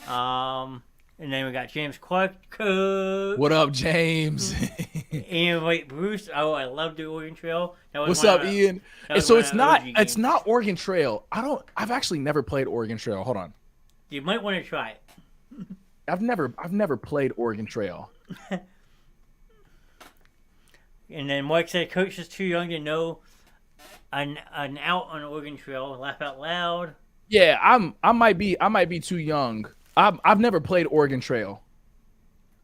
And then we got James Clark, Coach. What up, James? Ian White Bruce. Oh, I love the Oregon Trail. What's up, Ian? So it's not Oregon Trail. I've actually never played Oregon Trail. Hold on. You might want to try it. I've never played Oregon Trail. And then Mike said, "Coach is too young to know an out on Oregon Trail." Laugh out loud. Yeah, I might be too young. I've never played Oregon Trail.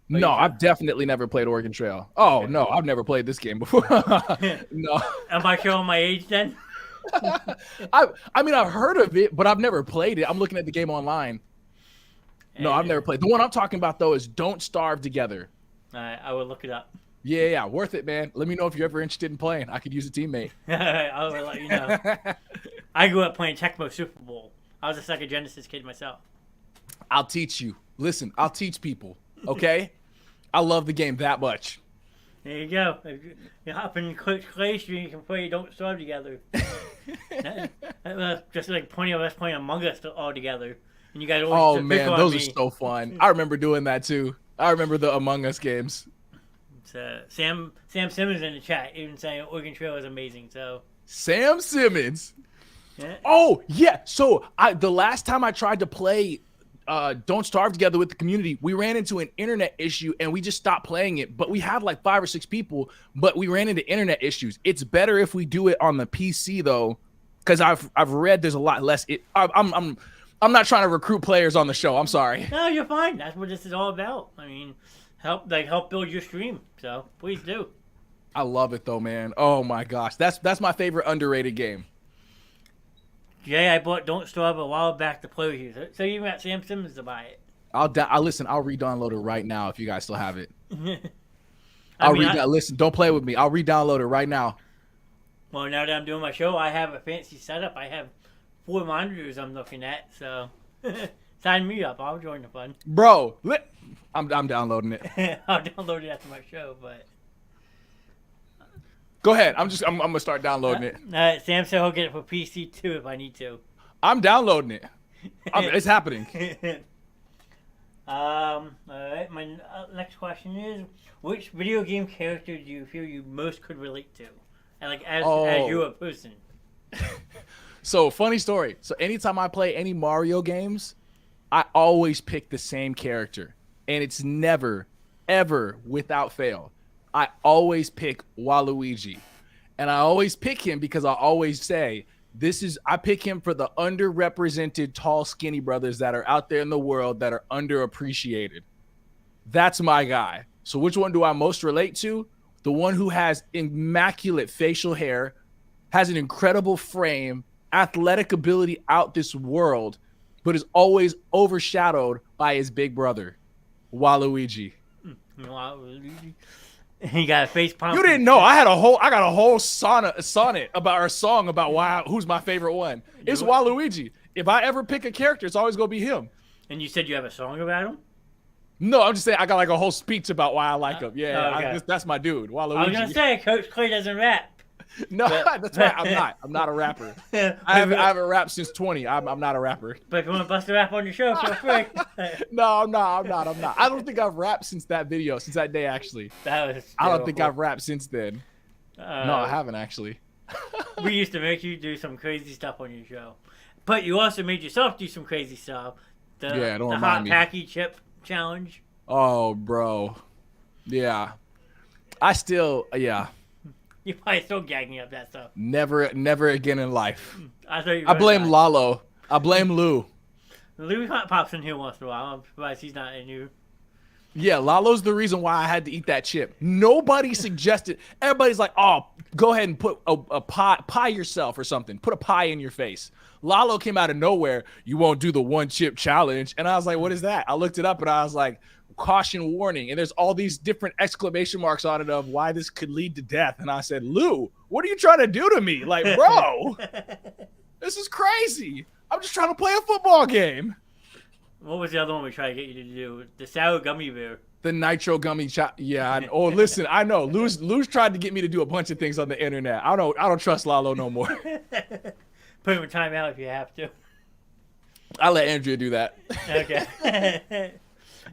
No, I've definitely never played Oregon Trail. Oh no, I've never played this game before. No. Am I showing my age then? I mean, I've heard of it, but I've never played it. I'm looking at the game online. No, I've never played. The one I'm talking about, though, is Don't Starve Together. I will look it up. Yeah, worth it, man. Let me know if you're ever interested in playing. I could use a teammate. I will let you know. I grew up playing Tecmo Super Bowl. I was a Sega Genesis kid myself. I'll teach you. Listen, I'll teach people, okay? I love the game that much. There you go. You hop in Coach Clay Stream, you can play Don't Starve Together. Just like plenty of us playing Among Us all together. And you guys always man, those are so fun. I remember doing that too. I remember the Among Us games. Sam Simmons in the chat even saying Oregon Trail is amazing. So Sam Simmons. Yeah. Oh yeah. So the last time I tried to play Don't Starve Together with the community, we ran into an internet issue and we just stopped playing it. But we had like 5 or 6 people, but we ran into internet issues. It's better if we do it on the PC though, because I've read there's a lot less. I'm not trying to recruit players on the show. I'm sorry. No, you're fine. That's what this is all about. I mean, help build your stream. So please do. I love it though, man. Oh my gosh, that's my favorite underrated game. Jay, I bought Don't Starve a while back to play with you. So you got Sam Simmons to buy it. I'll listen. I'll re-download it right now if you guys still have it. Listen, don't play with me. I'll re-download it right now. Well, now that I'm doing my show, I have a fancy setup. I have 4 monitors I'm looking at, so sign me up. I'll join the fun. Bro, I'm downloading it. I'll download it after my show, but go ahead. I'm gonna start downloading it. Sam said he'll get it for PC too if I need to. I'm downloading it. It's happening. All right. My next question is: which video game character do you feel you most could relate to, and as you a person? So funny story. So anytime I play any Mario games, I always pick the same character, and it's never, ever without fail. I always pick Waluigi, and I always pick him because I always say I pick him for the underrepresented tall, skinny brothers that are out there in the world that are underappreciated. That's my guy. So which one do I most relate to? The one who has immaculate facial hair, has an incredible frame, athletic ability out this world, but is always overshadowed by his big brother, Waluigi. Waluigi. He got a face palm. You didn't know I got a whole sonnet about song about who's my favorite one. It's Waluigi. If I ever pick a character, it's always gonna be him. And you said you have a song about him? No, I'm just saying I got like a whole speech about why I like him. Yeah, okay. That's my dude, Waluigi. I was gonna say Coach Clay doesn't rap. No, that's right. I'm not a rapper. I haven't rapped since 20. I'm not a rapper. But if you want to bust a rap on your show, feel free. No, I'm not. I don't think I've rapped since that video, since that day actually. I don't think I've rapped since then. No, I haven't actually. We used to make you do some crazy stuff on your show, but you also made yourself do some crazy stuff. The hot packy chip challenge. Oh, bro. Yeah. You're probably still gagging up that stuff. Never again in life. I blame Lalo. I blame Lou. Lou pops in here once in a while. I'm surprised he's not in you. Yeah, Lalo's the reason why I had to eat that chip. Nobody suggested. Everybody's like, oh, go ahead and put a pie yourself or something. Put a pie in your face. Lalo came out of nowhere. You won't do the 1 chip challenge. And I was like, what is that? I looked it up and I was like, caution warning. And there's all these different exclamation marks on it of why this could lead to death. And I said, Lou, what are you trying to do to me? Like, bro, this is crazy. I'm just trying to play a football game. What was the other one we tried to get you to do? The sour gummy bear. The nitro gummy yeah. Listen, I know. Lou's tried to get me to do a bunch of things on the internet. I don't trust Lalo no more. Put him in timeout if you have to. I'll let Andrea do that. Okay.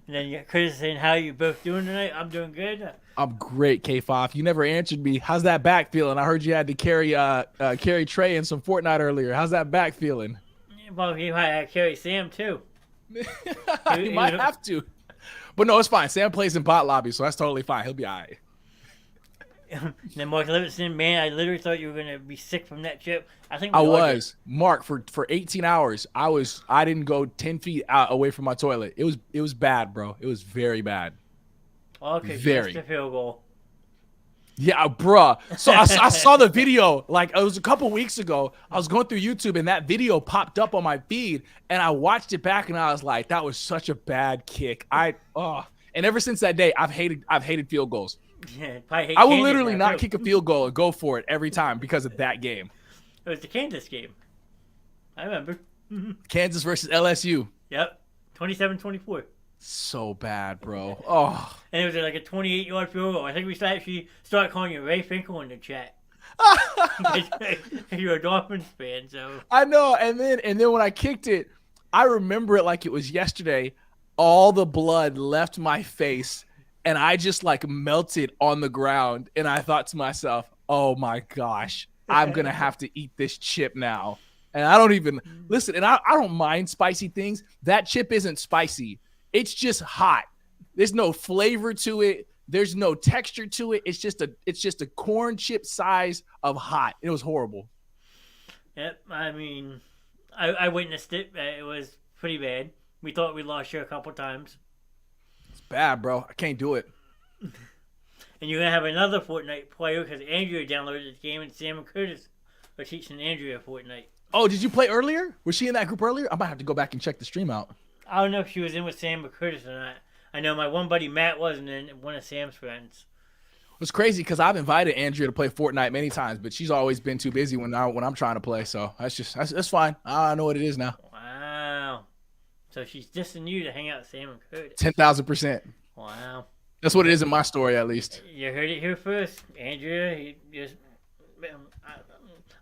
And then you got Chris saying, how you both doing tonight? I'm doing good. I'm great, K5. You never answered me. How's that back feeling? I heard you had to carry Trey in some Fortnite earlier. How's that back feeling? Well, he might carry Sam too. He might have to. But no, it's fine. Sam plays in bot lobby, so that's totally fine. He'll be all right. Then Mark Livingston, man, I literally thought you were gonna be sick from that chip. I was. Mark, for 18 hours, I didn't go 10 feet away from my toilet. It was bad, bro. It was very bad. Okay, very. Just a field goal. Yeah, bruh. So I saw the video, like it was a couple weeks ago. I was going through YouTube and that video popped up on my feed and I watched it back and I was like, that was such a bad kick. And ever since that day, I've hated field goals. Yeah, probably hate I will Kansas literally now, not too. kick a field goal and go for it every time because of that game. It was the Kansas game. I remember. Kansas versus LSU. Yep. 27-24. So bad, bro. Oh. And it was like a 28-yard field goal. I think we actually started calling you Ray Finkel in the chat. You're a Dolphins fan, so. I know. And then when I kicked it, I remember it like it was yesterday. All the blood left my face and I just like melted on the ground. And I thought to myself, oh my gosh, I'm going to have to eat this chip now. And I don't even listen. And I don't mind spicy things. That chip isn't spicy. It's just hot. There's no flavor to it. There's no texture to it. It's just a corn chip size of hot. It was horrible. Yep. I mean, I witnessed it. It was pretty bad. We thought we lost you a couple times. It's bad, bro. I can't do it. And you're going to have another Fortnite player because Andrea downloaded the game and Sam and Curtis are teaching Andrea Fortnite. Oh, did you play earlier? Was she in that group earlier? I might have to go back and check the stream out. I don't know if she was in with Sam or Curtis or not. I know my one buddy Matt wasn't in, one of Sam's friends. It's crazy because I've invited Andrea to play Fortnite many times, but she's always been too busy when I'm trying to play. So that's fine. I know what it is now. Wow. So she's dissing you to hang out with Sam and Curtis. 10,000%. Wow. That's what it is in my story, at least. You heard it here first, Andrea. You just,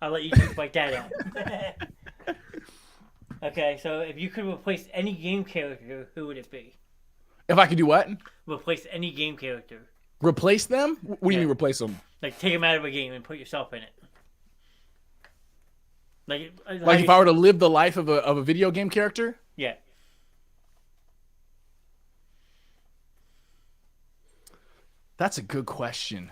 I'll let you just fight that out. Okay, so if you could replace any game character, who would it be? If I could do what? Replace any game character. Replace them? What do you mean replace them? Like take them out of a game and put yourself in it. Like if I were to live the life of a video game character? Yeah. That's a good question.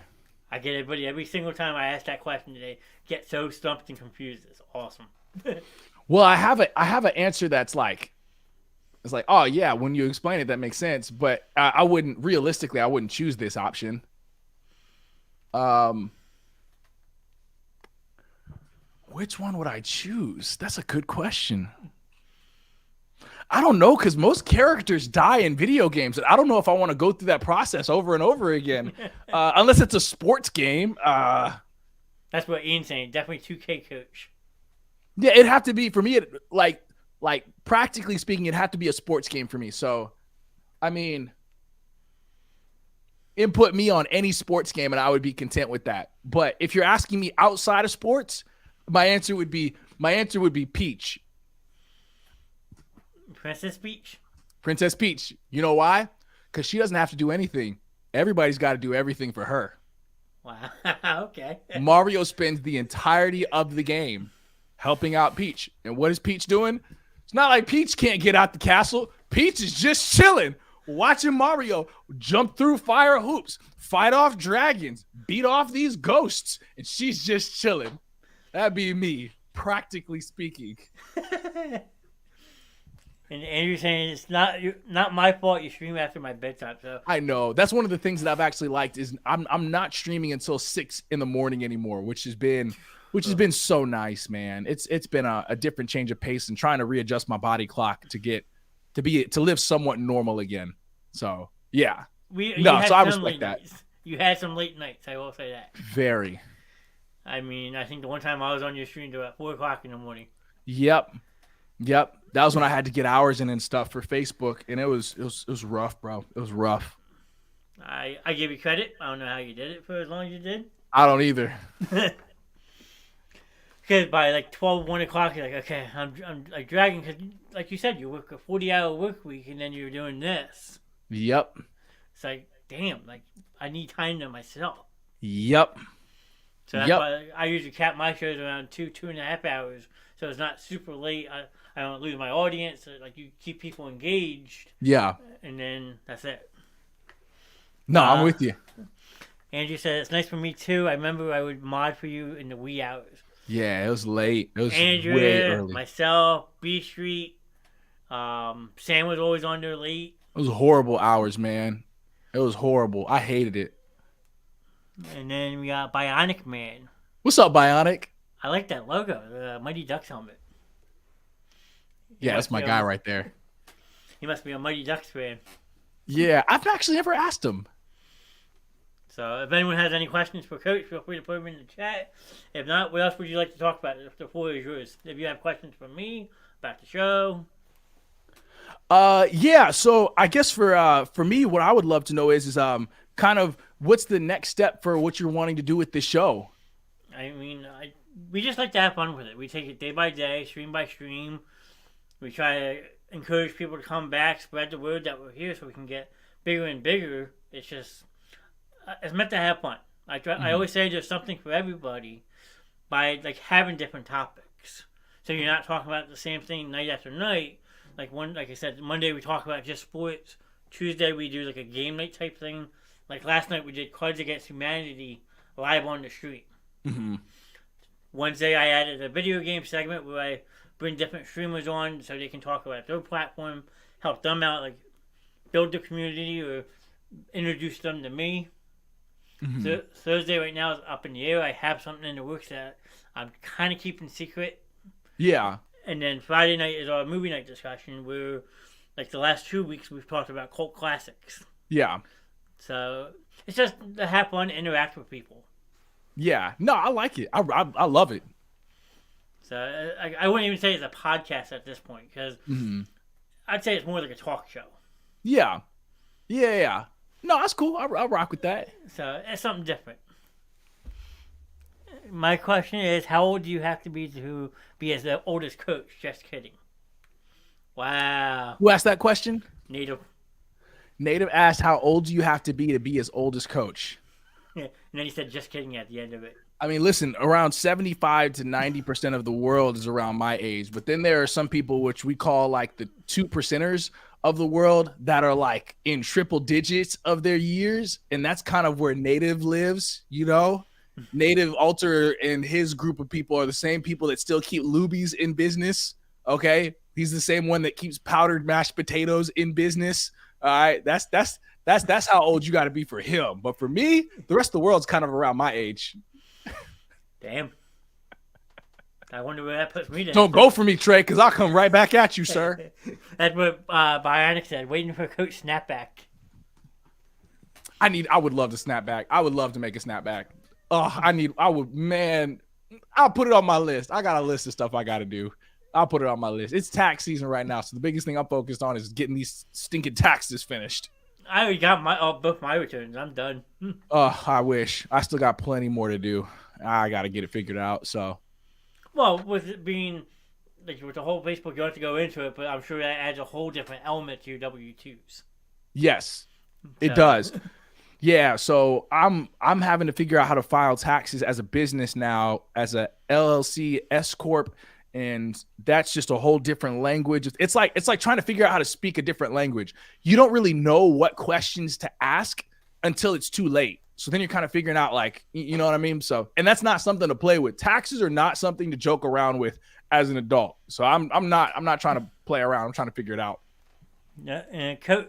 I get it, buddy. Every single time I ask that question today, get so stumped and confused. It's awesome. Well, I have an answer that's like, it's like, oh yeah, when you explain it, that makes sense. But I wouldn't choose this option. Which one would I choose? That's a good question. I don't know, because most characters die in video games. And I don't know if I want to go through that process over and over again. Unless it's a sports game. That's what Ian's saying. Definitely 2K coach. Yeah, it'd have to be, for me, like practically speaking, it'd have to be a sports game for me. So, I mean, input me on any sports game and I would be content with that. But if you're asking me outside of sports, my answer would be Peach. Princess Peach? Princess Peach. You know why? Because she doesn't have to do anything. Everybody's got to do everything for her. Wow. Okay. Mario spends the entirety of the game helping out Peach. And what is Peach doing? It's not like Peach can't get out the castle. Peach is just chilling, watching Mario jump through fire hoops, fight off dragons, beat off these ghosts, and she's just chilling. That'd be me, practically speaking. And Andrew's saying it's not my fault you stream after my bedtime. So I know. That's one of the things that I've actually liked is I'm not streaming until 6 a.m. anymore, which has been so nice, man. It's been a different change of pace and trying to readjust my body clock to live somewhat normal again. So yeah. I respect that. You had some late nights, I will say that. Very. I mean, I think the one time I was on your stream till at 4 o'clock in the morning. Yep. That was when I had to get hours in and stuff for Facebook, and it was rough, bro. It was rough. I give you credit. I don't know how you did it for as long as you did. I don't either. Because by like 12, 1 o'clock, you're like, okay, I'm like dragging. Because like you said, you work a 40-hour work week, and then you're doing this. Yep. It's like, damn, like I need time to myself. Yep. So that's why I usually cap my shows around 2.5 hours, so it's not super late. I don't lose my audience. Like you keep people engaged. Yeah. And then that's it. No, I'm with you. Andrew said it's nice for me too. I remember I would mod for you in the wee hours. Yeah, it was late. It was Andrew, way early. Myself, B Street, Sam was always on there late. It was horrible hours, man. It was horrible. I hated it. And then we got Bionic Man. What's up, Bionic? I like that logo, the Mighty Ducks helmet. Yeah, that's my guy right there. He must be a Mighty Ducks fan. Yeah, I've actually never asked him. So if anyone has any questions for Coach, feel free to put them in the chat. If not, what else would you like to talk about? The floor is yours. If you have questions for me about the show. Yeah, so I guess for me, what I would love to know is kind of what's the next step for what you're wanting to do with this show? I mean, we just like to have fun with it. We take it day by day, stream by stream. We try to encourage people to come back, spread the word that we're here so we can get bigger and bigger. It's just, it's meant to have fun. I always say there's something for everybody by like having different topics. So you're not talking about the same thing night after night. Like I said, Monday we talk about just sports. Tuesday we do like a game night type thing. Like last night we did Cards Against Humanity live on the street. Mm-hmm. Wednesday I added a video game segment where I bring different streamers on so they can talk about their platform, help them out, like build the community or introduce them to me. Mm-hmm. So Thursday right now is up in the air. I have something in the works that I'm kind of keeping secret. Yeah. And then Friday night is our movie night discussion where, like the last 2 weeks, we've talked about cult classics. Yeah. So it's just to have fun, interact with people. Yeah. No, I like it. I love it. So I wouldn't even say it's a podcast at this point because I'd say it's more like a talk show. Yeah. Yeah. No, that's cool. I'll rock with that. So it's something different. My question is, how old do you have to be as the oldest coach? Just kidding. Wow. Who asked that question? Native. Native asked, how old do you have to be as oldest coach? Yeah. And then he said, just kidding at the end of it. I mean, listen, around 75 to 90% of the world is around my age. But then there are some people which we call like the 2%ers of the world that are like in triple digits of their years. And that's kind of where Native lives, you know? Native Alter and his group of people are the same people that still keep Lubies in business. Okay. He's the same one that keeps powdered mashed potatoes in business. All right. That's how old you got to be for him. But for me, the rest of the world's kind of around my age. Damn. I wonder where that puts me down. Don't go for me, Trey, because I'll come right back at you, sir. That's what Bionic said, waiting for Coach Snapback. I would love to snap back. I would love to make a snapback. I'll put it on my list. I got a list of stuff I got to do. I'll put it on my list. It's tax season right now, so the biggest thing I'm focused on is getting these stinking taxes finished. I already got both my returns. I'm done. I wish. I still got plenty more to do. I got to get it figured out. So, well, with it being like with the whole Facebook, you don't have to go into it, but I'm sure that adds a whole different element to your W-2s. Yes, it does. Yeah, so I'm having to figure out how to file taxes as a business now, as a LLC S corp, and that's just a whole different language. It's like trying to figure out how to speak a different language. You don't really know what questions to ask until it's too late. So then you're kind of figuring out, like, you know what I mean? So, and that's not something to play with. Taxes are not something to joke around with as an adult. So I'm not trying to play around. I'm trying to figure it out. Yeah, and Coach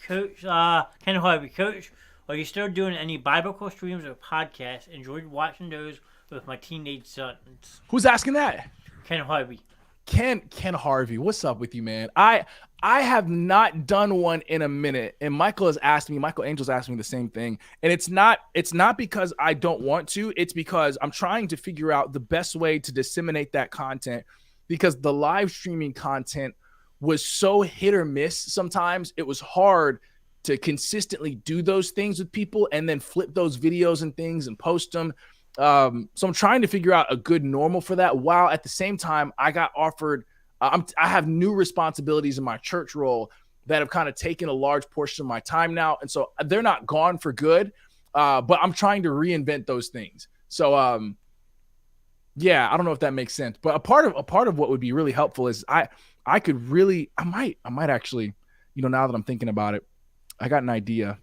Ken Harvey, Coach, are you still doing any Bible streams or podcasts? Enjoyed watching those with my teenage sons. Who's asking that? Ken Harvey. Ken Harvey, what's up with you, man? I have not done one in a minute, and Michael Angel's asked me the same thing. And it's not because I don't want to, it's because I'm trying to figure out the best way to disseminate that content, because the live streaming content was so hit or miss sometimes. It was hard to consistently do those things with people and then flip those videos and things and post them. So I'm trying to figure out a good normal for that, while at the same time I got offered I have new responsibilities in my church role that have kind of taken a large portion of my time now, and so they're not gone for good, but I'm trying to reinvent those things. So yeah, I don't know if that makes sense, but a part of what would be really helpful is I might actually, you know, now that I'm thinking about it, I got an idea.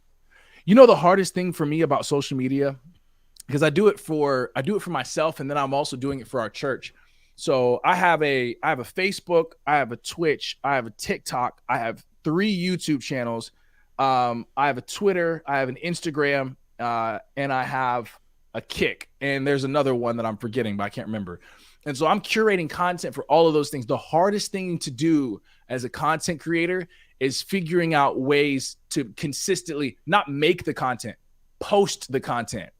You know, the hardest thing for me about social media, because I do it for myself, and then I'm also doing it for our church. So I have a Facebook, I have a Twitch, I have a TikTok, I have 3 YouTube channels, I have a Twitter, I have an Instagram, and I have a kick, and there's another one that I'm forgetting, but I can't remember. And so I'm curating content for all of those things. The hardest thing to do as a content creator is figuring out ways to consistently not make the content, post the content.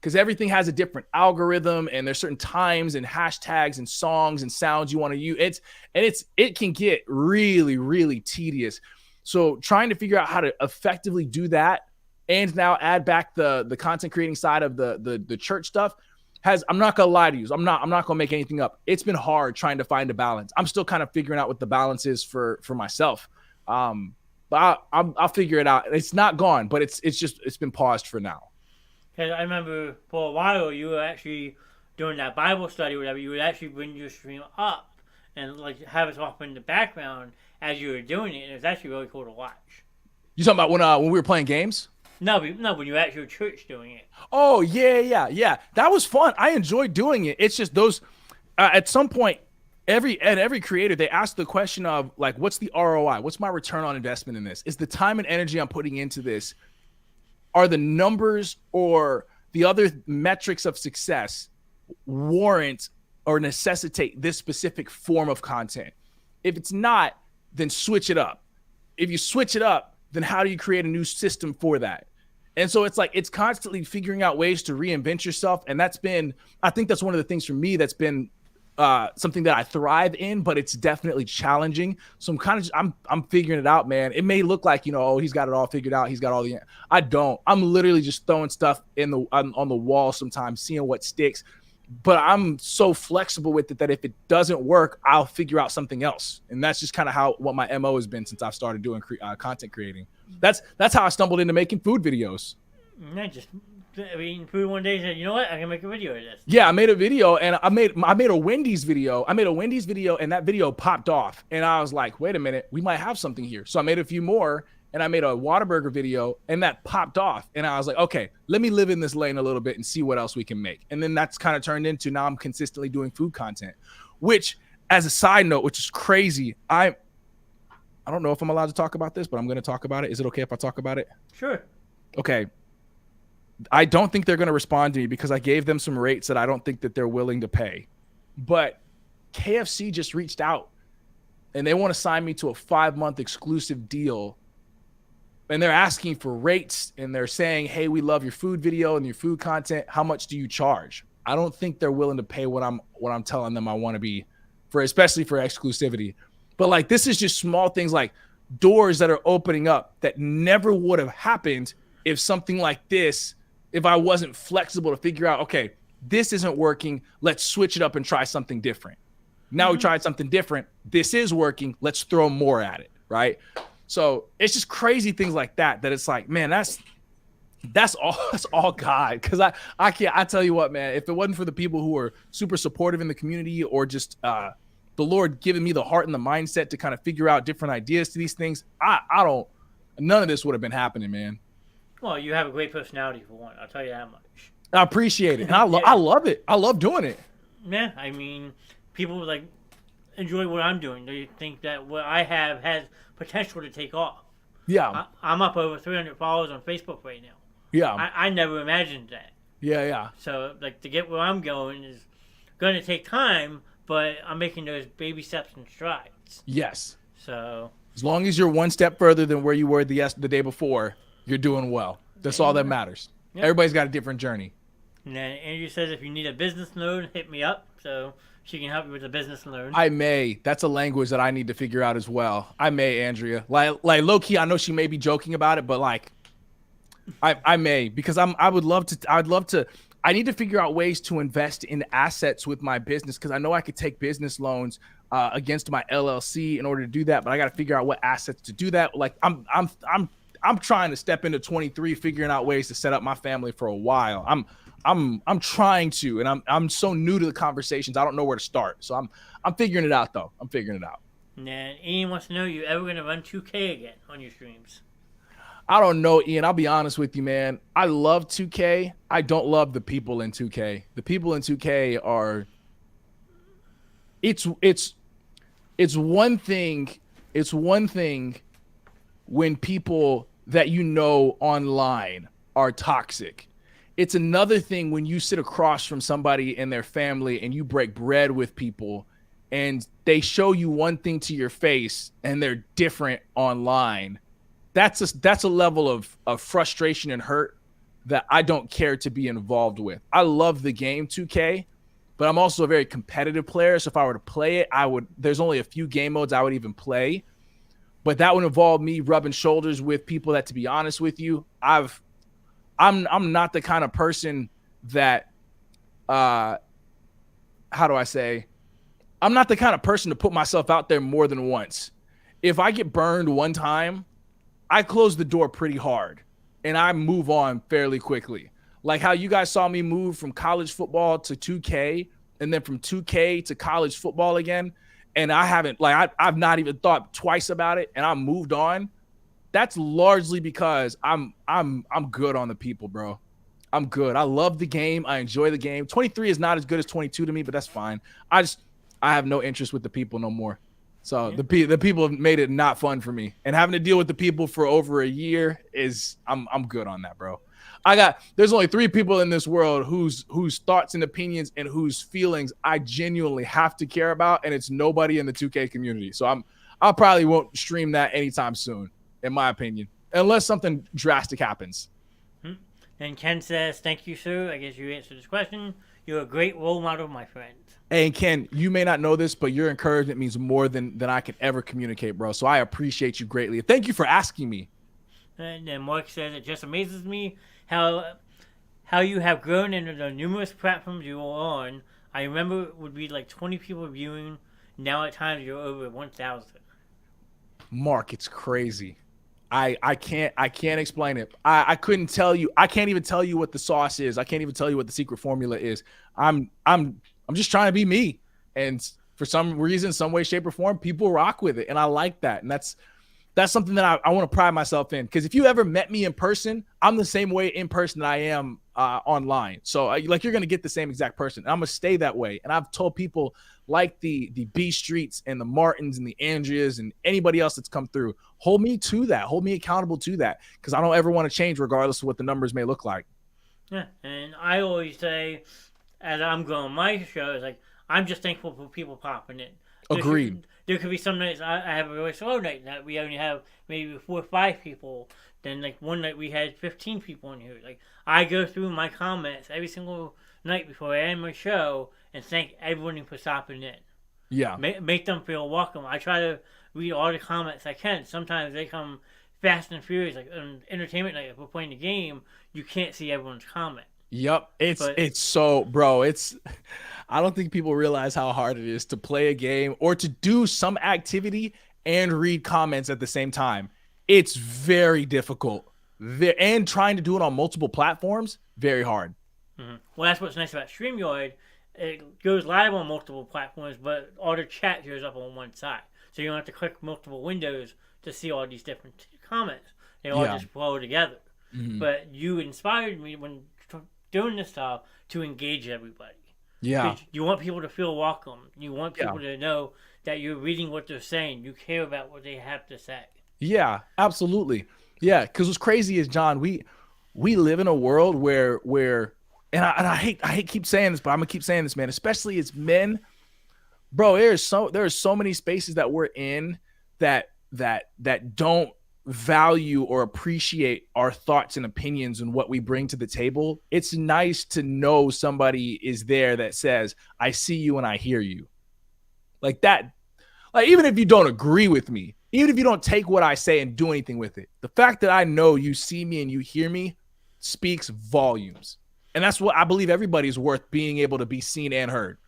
Because everything has a different algorithm, and there's certain times and hashtags and songs and sounds you want to use. It can get really, really tedious. So trying to figure out how to effectively do that, and now add back the content creating side of the church stuff, I'm not gonna lie to you. I'm not gonna make anything up. It's been hard trying to find a balance. I'm still kind of figuring out what the balance is for myself. But I'll figure it out. It's not gone, but it's been paused for now. Because I remember for a while you were actually doing that Bible study or whatever. You would actually bring your stream up and like have us off in the background as you were doing it, and it was actually really cool to watch. You talking about when we were playing games? No, when you were at your church doing it. Oh yeah. That was fun. I enjoyed doing it. It's just those at some point, every creator, they ask the question of like, what's the ROI? What's my return on investment in this? Is the time and energy I'm putting into this, are the numbers or the other metrics of success warrant or necessitate this specific form of content? If it's not, then switch it up. If you switch it up, then how do you create a new system for that? And so it's like, it's constantly figuring out ways to reinvent yourself. And I think that's one of the things for me that's been something that I thrive in, but it's definitely challenging. So I'm figuring it out, man. It may look like, oh, he's got it all figured out. He's got all I don't. I'm literally just throwing stuff on the wall sometimes, seeing what sticks. But I'm so flexible with it that if it doesn't work, I'll figure out something else. And that's just kind of what my MO has been since I've started doing content creating. That's how I stumbled into making food videos. I eating food one day and said, you know what, I can make a video of this. Yeah, I made a video, and I made a Wendy's video. And that video popped off. And I was like, wait a minute, we might have something here. So I made a few more, and I made a Whataburger video, and that popped off. And I was like, okay, let me live in this lane a little bit and see what else we can make. And then that's kind of turned into, now I'm consistently doing food content, which, as a side note, which is crazy, I don't know if I'm allowed to talk about this, but I'm going to talk about it. Is it okay if I talk about it? Sure. Okay. I don't think they're going to respond to me because I gave them some rates that I don't think that they're willing to pay. But KFC just reached out, and they want to sign me to a 5-month exclusive deal. And they're asking for rates, and they're saying, hey, we love your food video and your food content. How much do you charge? I don't think they're willing to pay what I'm telling them I want to be for, especially for exclusivity. But like, this is just small things like doors that are opening up that never would have happened if something like this, if I wasn't flexible to figure out, okay, this isn't working. Let's switch it up and try something different. Now we tried something different. This is working. Let's throw more at it. Right. So it's just crazy things like that it's like, man, that's all God. Cause I tell you what, man, if it wasn't for the people who are super supportive in the community, or just the Lord giving me the heart and the mindset to kind of figure out different ideas to these things, none of this would have been happening, man. Well, you have a great personality for one. I'll tell you that much. I appreciate it. And I love it. I love doing it. Yeah. I mean, people like enjoy what I'm doing. They think that what I have has potential to take off. Yeah. I'm up over 300 followers on Facebook right now. Yeah. I never imagined that. Yeah. So like, to get where I'm going is going to take time, but I'm making those baby steps and strides. Yes. So as long as you're one step further than where you were the day before, you're doing well. That's all that matters. Yep. Everybody's got a different journey. And then Andrew says, if you need a business loan, hit me up. So she can help you with a business loan. I may. That's a language that I need to figure out as well. I may, Andrea. Like low key, I know she may be joking about it, but like, I may, because I'd love to. I need to figure out ways to invest in assets with my business, because I know I could take business loans against my LLC in order to do that, but I got to figure out what assets to do that. Like I'm trying to step into 23, figuring out ways to set up my family for a while. I'm trying to, and I'm so new to the conversations. I don't know where to start. So I'm figuring it out though. I'm figuring it out. And then Ian wants to know, you ever going to run 2K again on your streams? I don't know, Ian. I'll be honest with you, man. I love 2K. I don't love the people in 2K. The people in 2K are. It's one thing. It's one thing when people that you know online are toxic. It's another thing when you sit across from somebody and their family and you break bread with people and they show you one thing to your face and they're different online. That's a level of frustration and hurt that I don't care to be involved with. I love the game 2K, but I'm also a very competitive player. So if I were to play it, there's only a few game modes I would even play, but that would involve me rubbing shoulders with people that, to be honest with you, I'm not the kind of person that how do I say? I'm not the kind of person to put myself out there more than once. If I get burned one time, I close the door pretty hard and I move on fairly quickly. Like how you guys saw me move from college football to 2K and then from 2K to college football again. And I haven't, like, I've not even thought twice about it and I moved on. That's largely because I'm good on the people, bro. I'm good. I love the game. I enjoy the game. 23 is not as good as 22 to me, but that's fine. I have no interest with the people no more. So yeah. The people have made it not fun for me, and having to deal with the people for over a year is I'm good on that, bro. There's only 3 people in this world whose thoughts and opinions and whose feelings I genuinely have to care about, and it's nobody in the 2K community. So I probably won't stream that anytime soon, in my opinion, unless something drastic happens. And Ken says, "Thank you, sir. I guess you answered this question. You're a great role model, my friend." Hey, Ken, you may not know this, but your encouragement means more than I can ever communicate, bro. So I appreciate you greatly. Thank you for asking me. And then Mark says, "It just amazes me how you have grown into the numerous platforms you are on. I remember it would be like 20 people viewing. Now at times you're over 1,000. Mark, it's crazy. I can't explain it. I couldn't tell you. I can't even tell you what the sauce is. I can't even tell you what the secret formula is. I'm just trying to be me. And for some reason, some way, shape, or form, people rock with it. And I like that. And that's something that I want to pride myself in. Because if you ever met me in person, I'm the same way in person that I am online. So like you're going to get the same exact person. And I'm going to stay that way. And I've told people like the B Streets and the Martins and the Andreas and anybody else that's come through, hold me to that. Hold me accountable to that. Because I don't ever want to change regardless of what the numbers may look like. Yeah. And I always say, as I'm going my show, it's like, I'm just thankful for people popping in. Agreed. There could be some nights I have a really slow night that we only have maybe 4 or 5 people. Then like one night we had 15 people in here. Like I go through my comments every single night before I end my show and thank everyone for stopping in. Yeah. Make them feel welcome. I try to read all the comments I can. Sometimes they come fast and furious. Like on entertainment night, if we're playing the game, you can't see everyone's comment. Yep. It's so, bro, I don't think people realize how hard it is to play a game or to do some activity and read comments at the same time. It's very difficult. And trying to do it on multiple platforms, very hard. Mm-hmm. Well, that's what's nice about StreamYard. It goes live on multiple platforms, but all the chat goes up on one side. So you don't have to click multiple windows to see all these different comments. They all just flow together. Mm-hmm. But you inspired me when doing this stuff to engage everybody. Yeah. You want people to feel welcome. You want people to know that you're reading what they're saying. You care about what they have to say. Yeah, absolutely. Yeah, because what's crazy is, John, we live in a world where and I hate keep saying this, but I'm gonna keep saying this, man. Especially as men, bro. There are so many spaces that we're in that don't value or appreciate our thoughts and opinions and what we bring to the table. It's nice to know somebody is there that says, I see you and I hear you. Like that, like even if you don't agree with me, even if you don't take what I say and do anything with it, the fact that I know you see me and you hear me speaks volumes. And that's what I believe everybody's worth, being able to be seen and heard.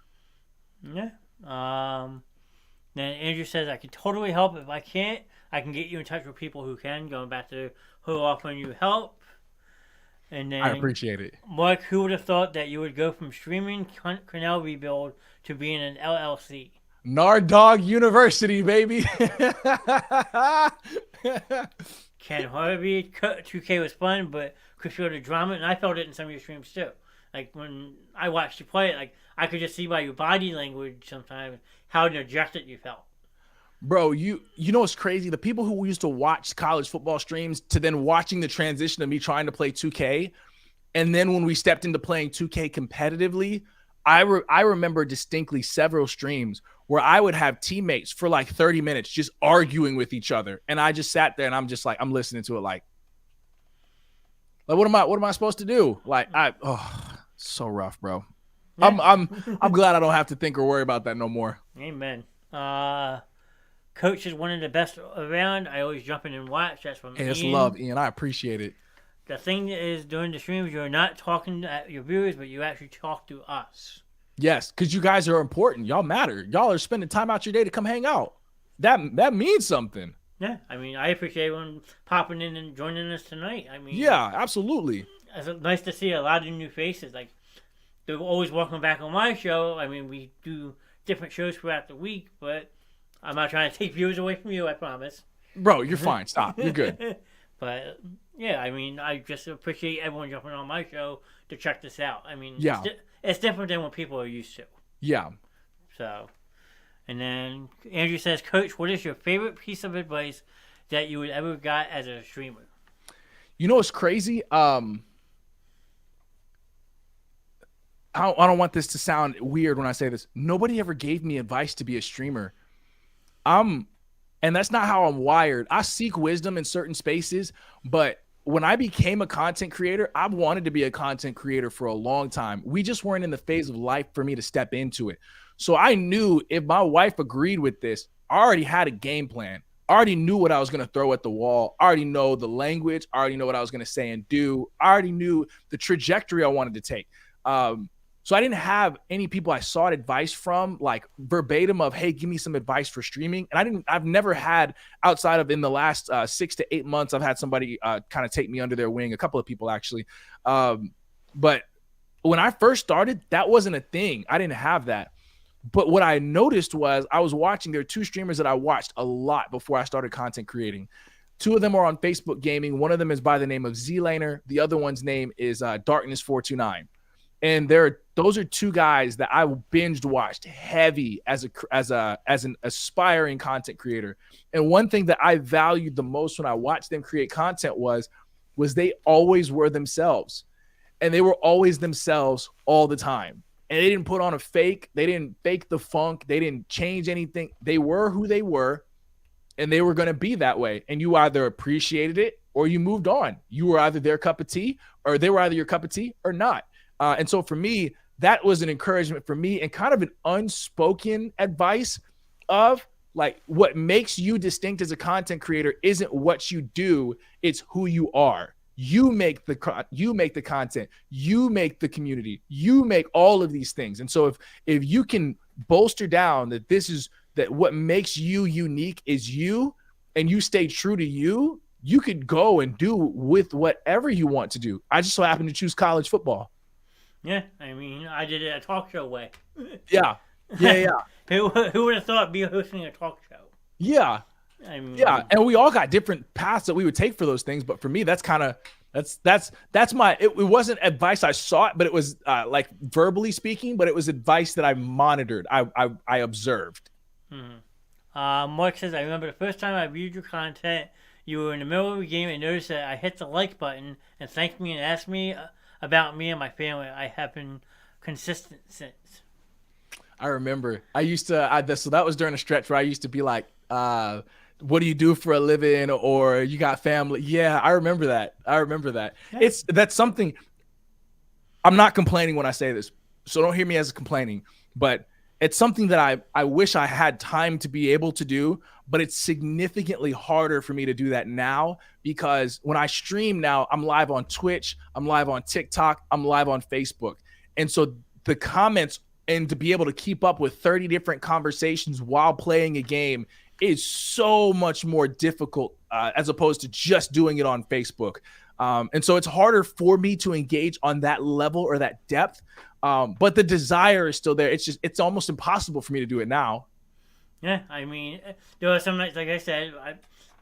Yeah. Then Andrew says, I can totally help. If I can't, I can get you in touch with people who can, going back to who offering you help. And then I appreciate it. Mark, who would have thought that you would go from streaming Cornell Rebuild to being an LLC? Nardog University, baby. Ken Harvey, 2K was fun, but could feel the drama, and I felt it in some of your streams too. Like when I watched you play it, like I could just see by your body language sometimes how dejected you felt. Bro, you know what's crazy? The people who used to watch college football streams to then watching the transition of me trying to play 2K, and then when we stepped into playing 2K competitively, I remember distinctly several streams where I would have teammates for like 30 minutes just arguing with each other, and I just sat there and I'm just like, I'm listening to it like what am I supposed to do? Like so rough, bro. Yeah. I'm glad I don't have to think or worry about that no more. Amen. Coach is one of the best around. I always jump in and watch. That's from Ian. It's love, Ian. I appreciate it. The thing is, during the streams, you're not talking at your viewers, but you actually talk to us. Yes, because you guys are important. Y'all matter. Y'all are spending time out your day to come hang out. That means something. Yeah, I mean, I appreciate everyone popping in and joining us tonight. I mean, yeah, absolutely. It's nice to see a lot of new faces. Like, they're always welcome back on my show. I mean, we do different shows throughout the week, but I'm not trying to take viewers away from you, I promise. Bro, you're fine. Stop. You're good. But, yeah, I mean, I just appreciate everyone jumping on my show to check this out. I mean, yeah. It's different than what people are used to. Yeah. So, and then Andrew says, Coach, what is your favorite piece of advice that you would ever got as a streamer? You know what's crazy? I don't want this to sound weird when I say this. Nobody ever gave me advice to be a streamer. And that's not how I'm wired. I seek wisdom in certain spaces, but when I became a content creator, I've wanted to be a content creator for a long time. We just weren't in the phase of life for me to step into it. So I knew if my wife agreed with this, I already had a game plan. I already knew what I was going to throw at the wall. I already know the language. I already know what I was going to say and do. I already knew the trajectory I wanted to take. So I didn't have any people I sought advice from, like verbatim of, hey, give me some advice for streaming. And I've never had, outside of in the last 6 to 8 months, I've had somebody kind of take me under their wing, a couple of people actually. But when I first started, that wasn't a thing. I didn't have that. But what I noticed was I was watching, there are two streamers that I watched a lot before I started content creating. Two of them are on Facebook Gaming. One of them is by the name of Z-Laner. The other one's name is Darkness429. And those are two guys that I binged watched heavy as an aspiring content creator. And one thing that I valued the most when I watched them create content was they always were themselves. And they were always themselves all the time. And they didn't put on a fake. They didn't fake the funk. They didn't change anything. They were who they were, and they were going to be that way. And you either appreciated it or you moved on. You were either their cup of tea, or they were either your cup of tea or not. And so for me, that was an encouragement for me and kind of an unspoken advice of like what makes you distinct as a content creator isn't what you do, it's who you are. You make the content, you make the community, you make all of these things. And so if you can bolster down that what makes you unique is you, and you stay true to you, you could go and do with whatever you want to do. I just so happen to choose college football. Yeah, I mean, I did it a talk show way. Yeah. Who would have thought be hosting a talk show? Yeah. I mean, yeah, and we all got different paths that we would take for those things. But for me, that's my. It wasn't advice I sought, but it was like verbally speaking. But it was advice that I monitored. I observed. Mark says, I remember the first time I viewed your content. You were in the middle of a game and noticed that I hit the like button and thanked me and asked me about me and my family. I have been consistent since. I remember. I used to. So that was during a stretch where I used to be like, what do you do for a living? Or you got family? Yeah, I remember that. Yeah. That's something. I'm not complaining when I say this, so don't hear me as complaining. But it's something that I wish I had time to be able to do. But it's significantly harder for me to do that now because when I stream now, I'm live on Twitch, I'm live on TikTok, I'm live on Facebook. And so the comments and to be able to keep up with 30 different conversations while playing a game is so much more difficult as opposed to just doing it on Facebook. And so it's harder for me to engage on that level or that depth. But the desire is still there. It's almost impossible for me to do it now. Yeah, I mean, there are some nights, like I said,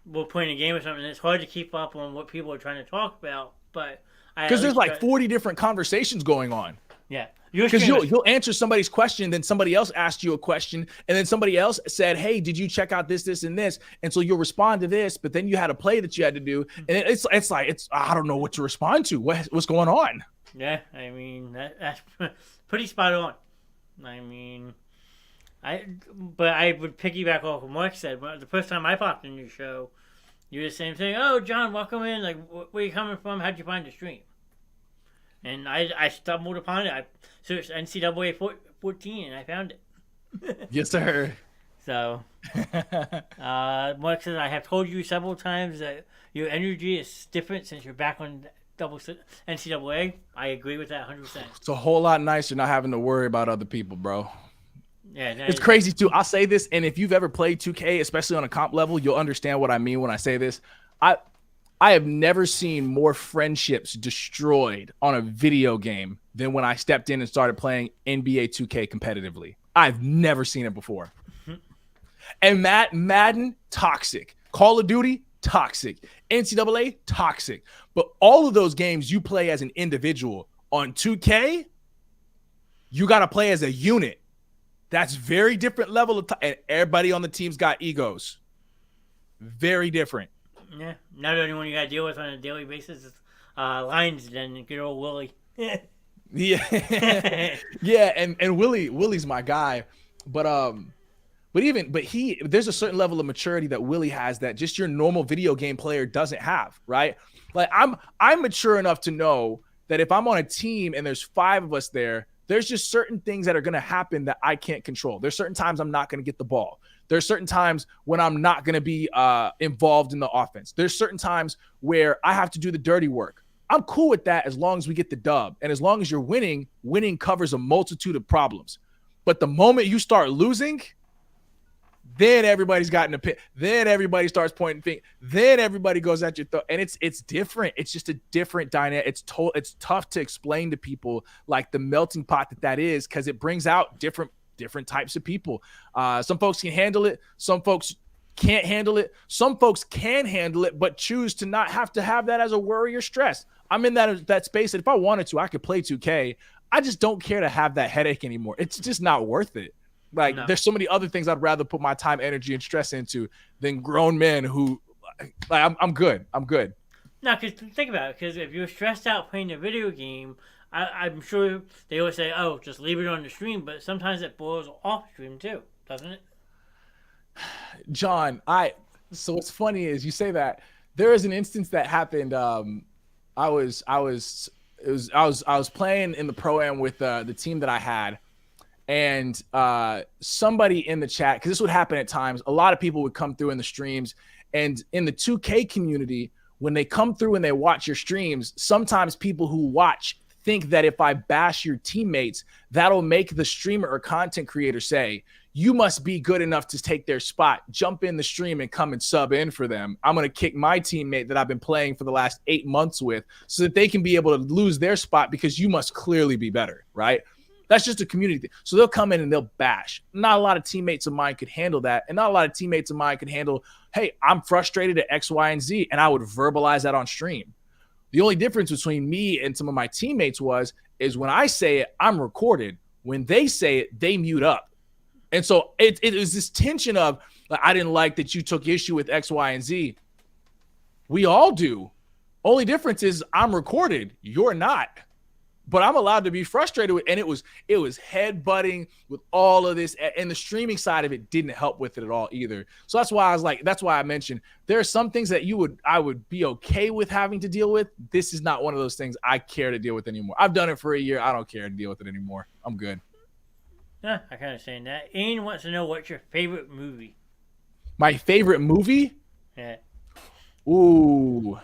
we'll play in a game or something. It's hard to keep up on what people are trying to talk about, but because there's like 40 different conversations going on. Yeah. Because you'll answer somebody's question, then somebody else asked you a question, and then somebody else said, hey, did you check out this, this, and this? And so you'll respond to this, but then you had a play that you had to do. And it's like, I don't know what to respond to. What's going on? Yeah, I mean, that's pretty spot on. I mean, but I would piggyback off what Mark said. The first time I popped in your show, you were the same thing. Oh, John, welcome in. Like, where are you coming from? How'd you find the stream? And I stumbled upon it. I searched NCAA 14 and I found it. Yes, sir. So, Mark says, I have told you several times that your energy is different since you're back on NCAA. I agree with that 100%. It's a whole lot nicer not having to worry about other people, bro. Yeah, it's crazy too. I'll say this, and if you've ever played 2K, especially on a comp level, you'll understand what I mean when I say this. I have never seen more friendships destroyed on a video game than when I stepped in and started playing NBA 2K competitively. I've never seen it before. And Madden, toxic. Call of Duty, toxic. NCAA, toxic. But all of those games you play as an individual. On 2K, you got to play as a unit. That's very different level of and everybody on the team's got egos. Very different. Yeah, not the only one you got to deal with on a daily basis is Lions Den, good old Willie. Yeah. Yeah, and Willie's my guy. But there's a certain level of maturity that Willie has that just your normal video game player doesn't have, right? Like I'm mature enough to know that if I'm on a team and there's 5 of us there's just certain things that are going to happen that I can't control. There's certain times I'm not going to get the ball. There's certain times when I'm not going to be involved in the offense. There's certain times where I have to do the dirty work. I'm cool with that as long as we get the dub. And as long as you're winning covers a multitude of problems. But the moment you start losing, then everybody's gotten a pit. Then everybody starts pointing fingers. Then everybody goes at your throat. And it's different. It's just a different dynamic. It's tough to explain to people like the melting pot that is, because it brings out different types of people. Some folks can handle it. Some folks can't handle it. Some folks can handle it, but choose to not have to have that as a worry or stress. I'm in that space. And if I wanted to, I could play 2K. I just don't care to have that headache anymore. It's just not worth it. Like, There's so many other things I'd rather put my time, energy, and stress into than grown men who, like, I'm good. I'm good. No, because think about it. Because if you're stressed out playing a video game, I'm sure they always say, oh, just leave it on the stream. But sometimes it boils off stream too, doesn't it? John, so what's funny is you say that. There is an instance that happened. I was playing in the pro-am with the team that I had. And somebody in the chat, because this would happen at times, a lot of people would come through in the streams. And in the 2K community, when they come through and they watch your streams, sometimes people who watch think that if I bash your teammates, that'll make the streamer or content creator say, you must be good enough to take their spot. Jump in the stream and come and sub in for them. I'm going to kick my teammate that I've been playing for the last 8 months with so that they can be able to lose their spot because you must clearly be better, right? That's just a community thing. So they'll come in and they'll bash. Not a lot of teammates of mine could handle that. And not a lot of teammates of mine could handle, hey, I'm frustrated at X, Y, and Z. And I would verbalize that on stream. The only difference between me and some of my teammates is when I say it, I'm recorded. When they say it, they mute up. And so it is this tension of, like, I didn't like that you took issue with X, Y, and Z. We all do. Only difference is I'm recorded. You're not. But I'm allowed to be frustrated with, and it was headbutting with all of this, and the streaming side of it didn't help with it at all either. So that's why I mentioned there are some things that I would be okay with having to deal with. This is not one of those things I care to deal with anymore. I've done it for a year. I don't care to deal with it anymore. I'm good. Yeah, I kind of saying that. Ian wants to know what's your favorite movie. My favorite movie? Yeah. Ooh.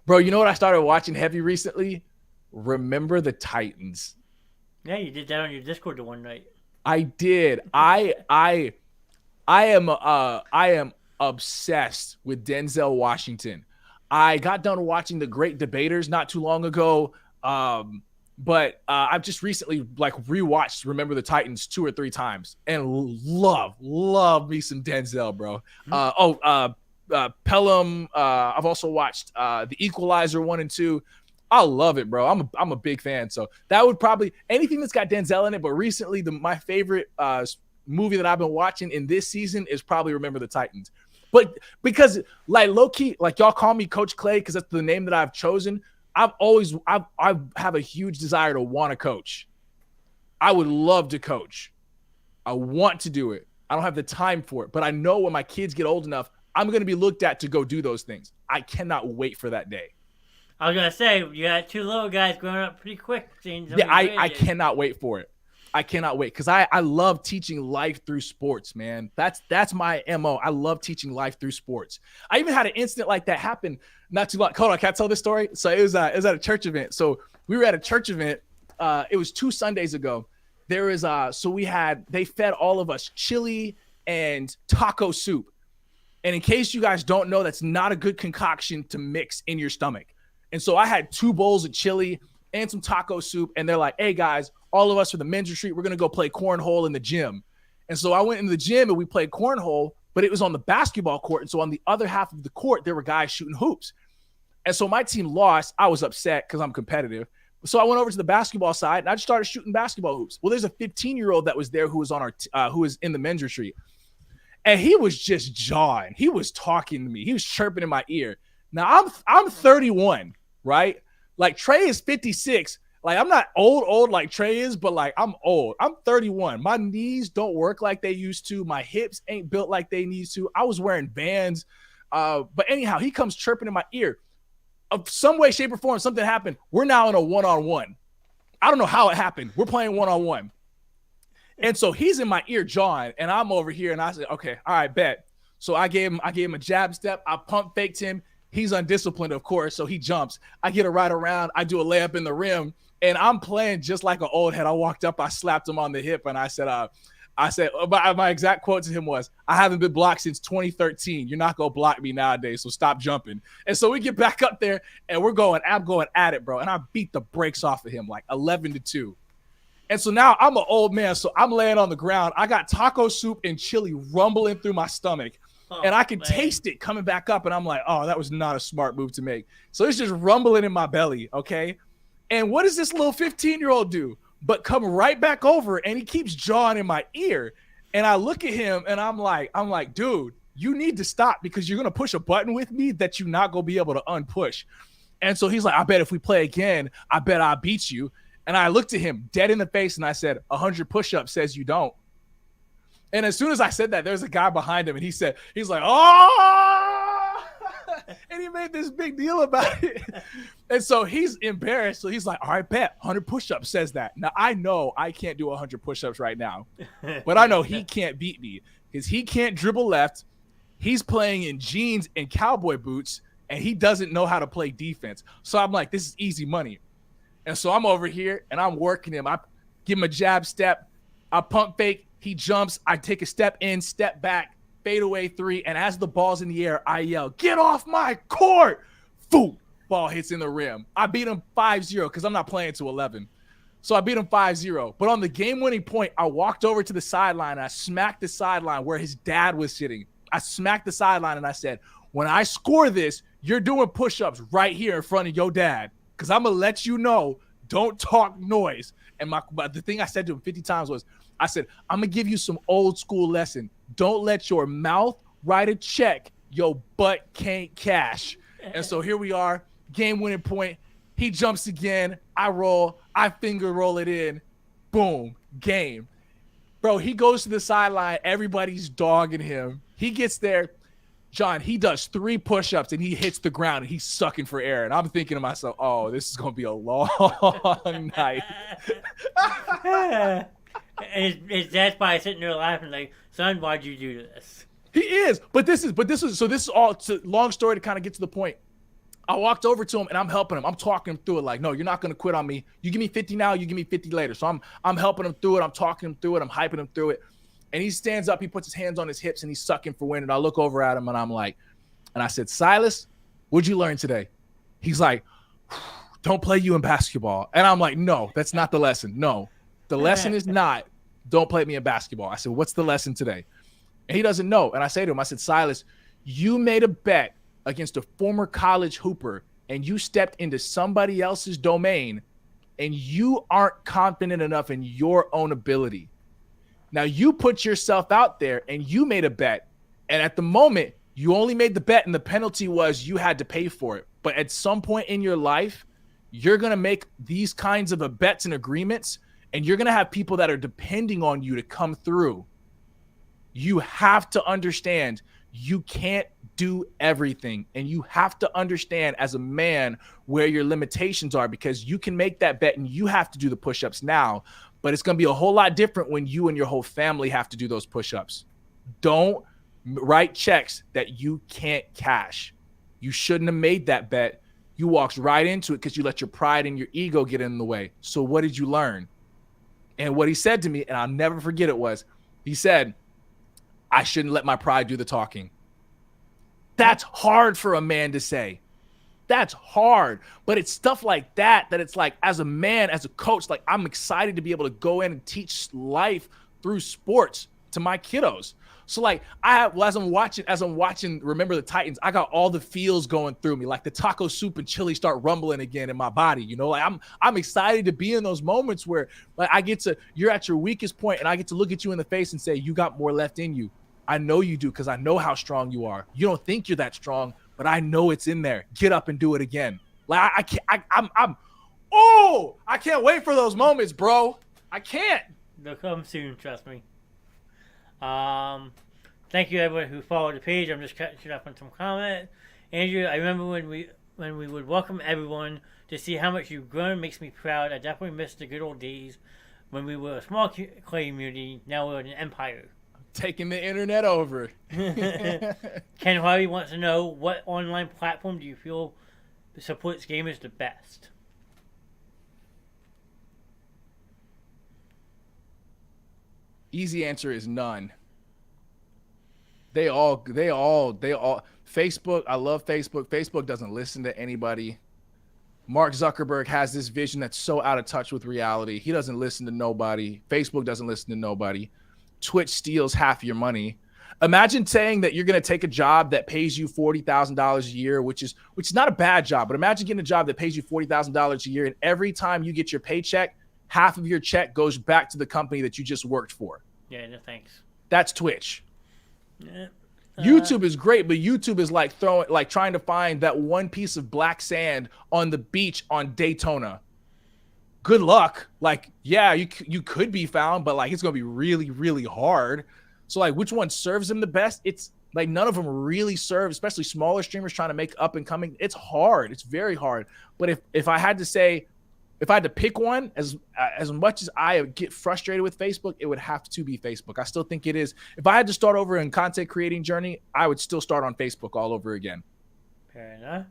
Bro, you know what I started watching heavy recently? Remember the Titans. Yeah, you did that on your Discord the one night. I did. I am obsessed with Denzel Washington. I got done watching The Great Debaters not too long ago. But I've just recently rewatched Remember the Titans 2 or 3 times and love me some Denzel, bro. Pelham. I've also watched The Equalizer 1 and 2. I love it, bro. I'm a big fan. So that would probably anything that's got Denzel in it. But recently, my favorite movie that I've been watching in this season is probably Remember the Titans. But because like low key, like y'all call me Coach Clay because that's the name that I've chosen. I have a huge desire to want to coach. I would love to coach. I want to do it. I don't have the time for it, but I know when my kids get old enough, I'm going to be looked at to go do those things. I cannot wait for that day. I was gonna say you got two little guys growing up pretty quick. Yeah, I cannot wait for it. I cannot wait because I love teaching life through sports, man. That's my MO. I love teaching life through sports. I even had an incident like that happen not too long. Hold on, can I tell this story? So it was at a church event. So we were at a church event. It was 2 Sundays ago. There is they fed all of us chili and taco soup. And in case you guys don't know, that's not a good concoction to mix in your stomach. And so I had 2 bowls of chili and some taco soup. And they're like, hey guys, all of us for the men's retreat, we're going to go play cornhole in the gym. And so I went into the gym and we played cornhole, but it was on the basketball court. And so on the other half of the court, there were guys shooting hoops. And so my team lost. I was upset because I'm competitive. So I went over to the basketball side and I just started shooting basketball hoops. Well, there's a 15-year-old that was there who was on who was in the men's retreat. And he was just jawing. He was talking to me. He was chirping in my ear. Now I'm 31, right? Like Trey is 56. Like I'm not old like Trey is, but like I'm old. I'm 31. My knees don't work like they used to. My hips ain't built like they need to. I was wearing Vans. But anyhow, he comes chirping in my ear. Of some way, shape, or form, something happened. We're now in a one-on-one. I don't know how it happened. We're playing one-on-one. And so he's in my ear jawing, and I'm over here, and I said, okay, all right, bet. So I gave him a jab step. I pump faked him. He's undisciplined, of course, so he jumps. I get a right around. I do a layup in the rim, and I'm playing just like an old head. I walked up, I slapped him on the hip, and I said, my exact quote to him was, I haven't been blocked since 2013. You're not going to block me nowadays, so stop jumping. And so we get back up there, and I'm going at it, bro. And I beat the brakes off of him, like 11-2. And so now I'm an old man, so I'm laying on the ground. I got taco soup and chili rumbling through my stomach. And I can taste it coming back up, and I'm like, oh, that was not a smart move to make. So it's just rumbling in my belly, okay? And what does this little 15-year-old do? But come right back over, and he keeps jawing in my ear. And I look at him, and I'm like, dude, you need to stop because you're going to push a button with me that you're not going to be able to unpush. And so he's like, I bet if we play again, I bet I'll beat you. And I looked at him dead in the face, and I said, 100 push-ups says you don't. And as soon as I said that, there's a guy behind him, and he's like, oh! And he made this big deal about it. And so he's embarrassed. So he's like, all right, bet 100 push-ups says that. Now I know I can't do 100 push-ups right now, but I know he can't beat me because he can't dribble left. He's playing in jeans and cowboy boots, and he doesn't know how to play defense. So I'm like, this is easy money. And so I'm over here, and I'm working him. I give him a jab step. I pump fake. He jumps. I take a step in, step back, fade away 3. And as the ball's in the air, I yell, get off my court. Boom. Ball hits in the rim. I beat him 5-0 because I'm not playing to 11. So I beat him 5-0. But on the game-winning point, I walked over to the sideline, and I smacked the sideline where his dad was sitting. I smacked the sideline, and I said, when I score this, you're doing push-ups right here in front of your dad because I'm going to let you know, don't talk noise. And the thing I said to him 50 times was, I said, I'm going to give you some old school lesson. Don't let your mouth write a check your butt can't cash. And so here we are, game-winning point. He jumps again. I roll. I finger roll it in. Boom. Game. Bro, he goes to the sideline. Everybody's dogging him. He gets there. John, he does 3 push-ups, and he hits the ground, and he's sucking for air. And I'm thinking to myself, oh, this is going to be a long night. His dad's probably sitting there laughing like, son, why'd you do this? He is. But this is all long story to kind of get to the point. I walked over to him, and I'm helping him. I'm talking him through it like, no, you're not going to quit on me. You give me 50 now, you give me 50 later. So I'm helping him through it. I'm talking him through it. I'm hyping him through it. And he stands up, he puts his hands on his hips, and he's sucking for wind. And I look over at him, and I'm like, and I said, Silas, what'd you learn today? He's like, don't play you in basketball. And I'm like, no, that's not the lesson. No, the lesson is not, don't play me in basketball. I said, what's the lesson today? And he doesn't know. And I say to him, I said, Silas, you made a bet against a former college hooper, and you stepped into somebody else's domain and you aren't confident enough in your own ability. Now you put yourself out there and you made a bet. And at the moment, you only made the bet and the penalty was you had to pay for it. But at some point in your life, you're going to make these kinds of bets and agreements, and you're going to have people that are depending on you to come through. You have to understand you can't do everything, and you have to understand as a man where your limitations are, because you can make that bet and you have to do the push-ups now, but it's going to be a whole lot different when you and your whole family have to do those push-ups. Don't write checks that you can't cash. You shouldn't have made that bet. You walked right into it because you let your pride and your ego get in the way. So what did you learn? And what he said to me, and I'll never forget it, was he said, I shouldn't let my pride do the talking. That's hard for a man to say. That's hard. But it's stuff like that it's like, as a man, as a coach, like I'm excited to be able to go in and teach life through sports to my kiddos. So like as I'm watching Remember the Titans, I got all the feels going through me, like the taco soup and chili start rumbling again in my body. You know, like I'm excited to be in those moments where like you're at your weakest point and I get to look at you in the face and say, you got more left in you. I know you do, because I know how strong you are. You don't think you're that strong, but I know it's in there. Get up and do it again. Like I can't wait for those moments, bro. I can't. They'll come soon, trust me. Thank you everyone who followed the page. I'm just catching up on some comments. Andrew, I remember when we would welcome everyone to see how much you've grown. It makes me proud. I definitely miss the good old days when we were a small clay community. Now we're an empire. Taking the internet over. Ken Harvey wants to know, what online platform do you feel supports gamers the best? Easy answer is none. They all Facebook, I love Facebook. Facebook doesn't listen to anybody. Mark Zuckerberg has this vision that's so out of touch with reality. He doesn't listen to nobody. Facebook doesn't listen to nobody. Twitch steals half your money. Imagine saying that you're going to take a job that pays you $40,000 a year, which is not a bad job, but imagine getting a job that pays you $40,000 a year, and every time you get your paycheck, half of your check goes back to the company that you just worked for. Yeah, no thanks. That's Twitch. Yeah. YouTube is great, but YouTube is like trying to find that one piece of black sand on the beach on Daytona. Good luck. Like, yeah, you could be found, but like it's gonna be really, really hard. So like, which one serves them the best? It's like none of them really serve, especially smaller streamers trying to make up and coming. It's hard. It's very hard. But if I had to pick one, as much as I get frustrated with Facebook, it would have to be Facebook. I still think it is. If I had to start over in content creating journey, I would still start on Facebook all over again. Fair enough.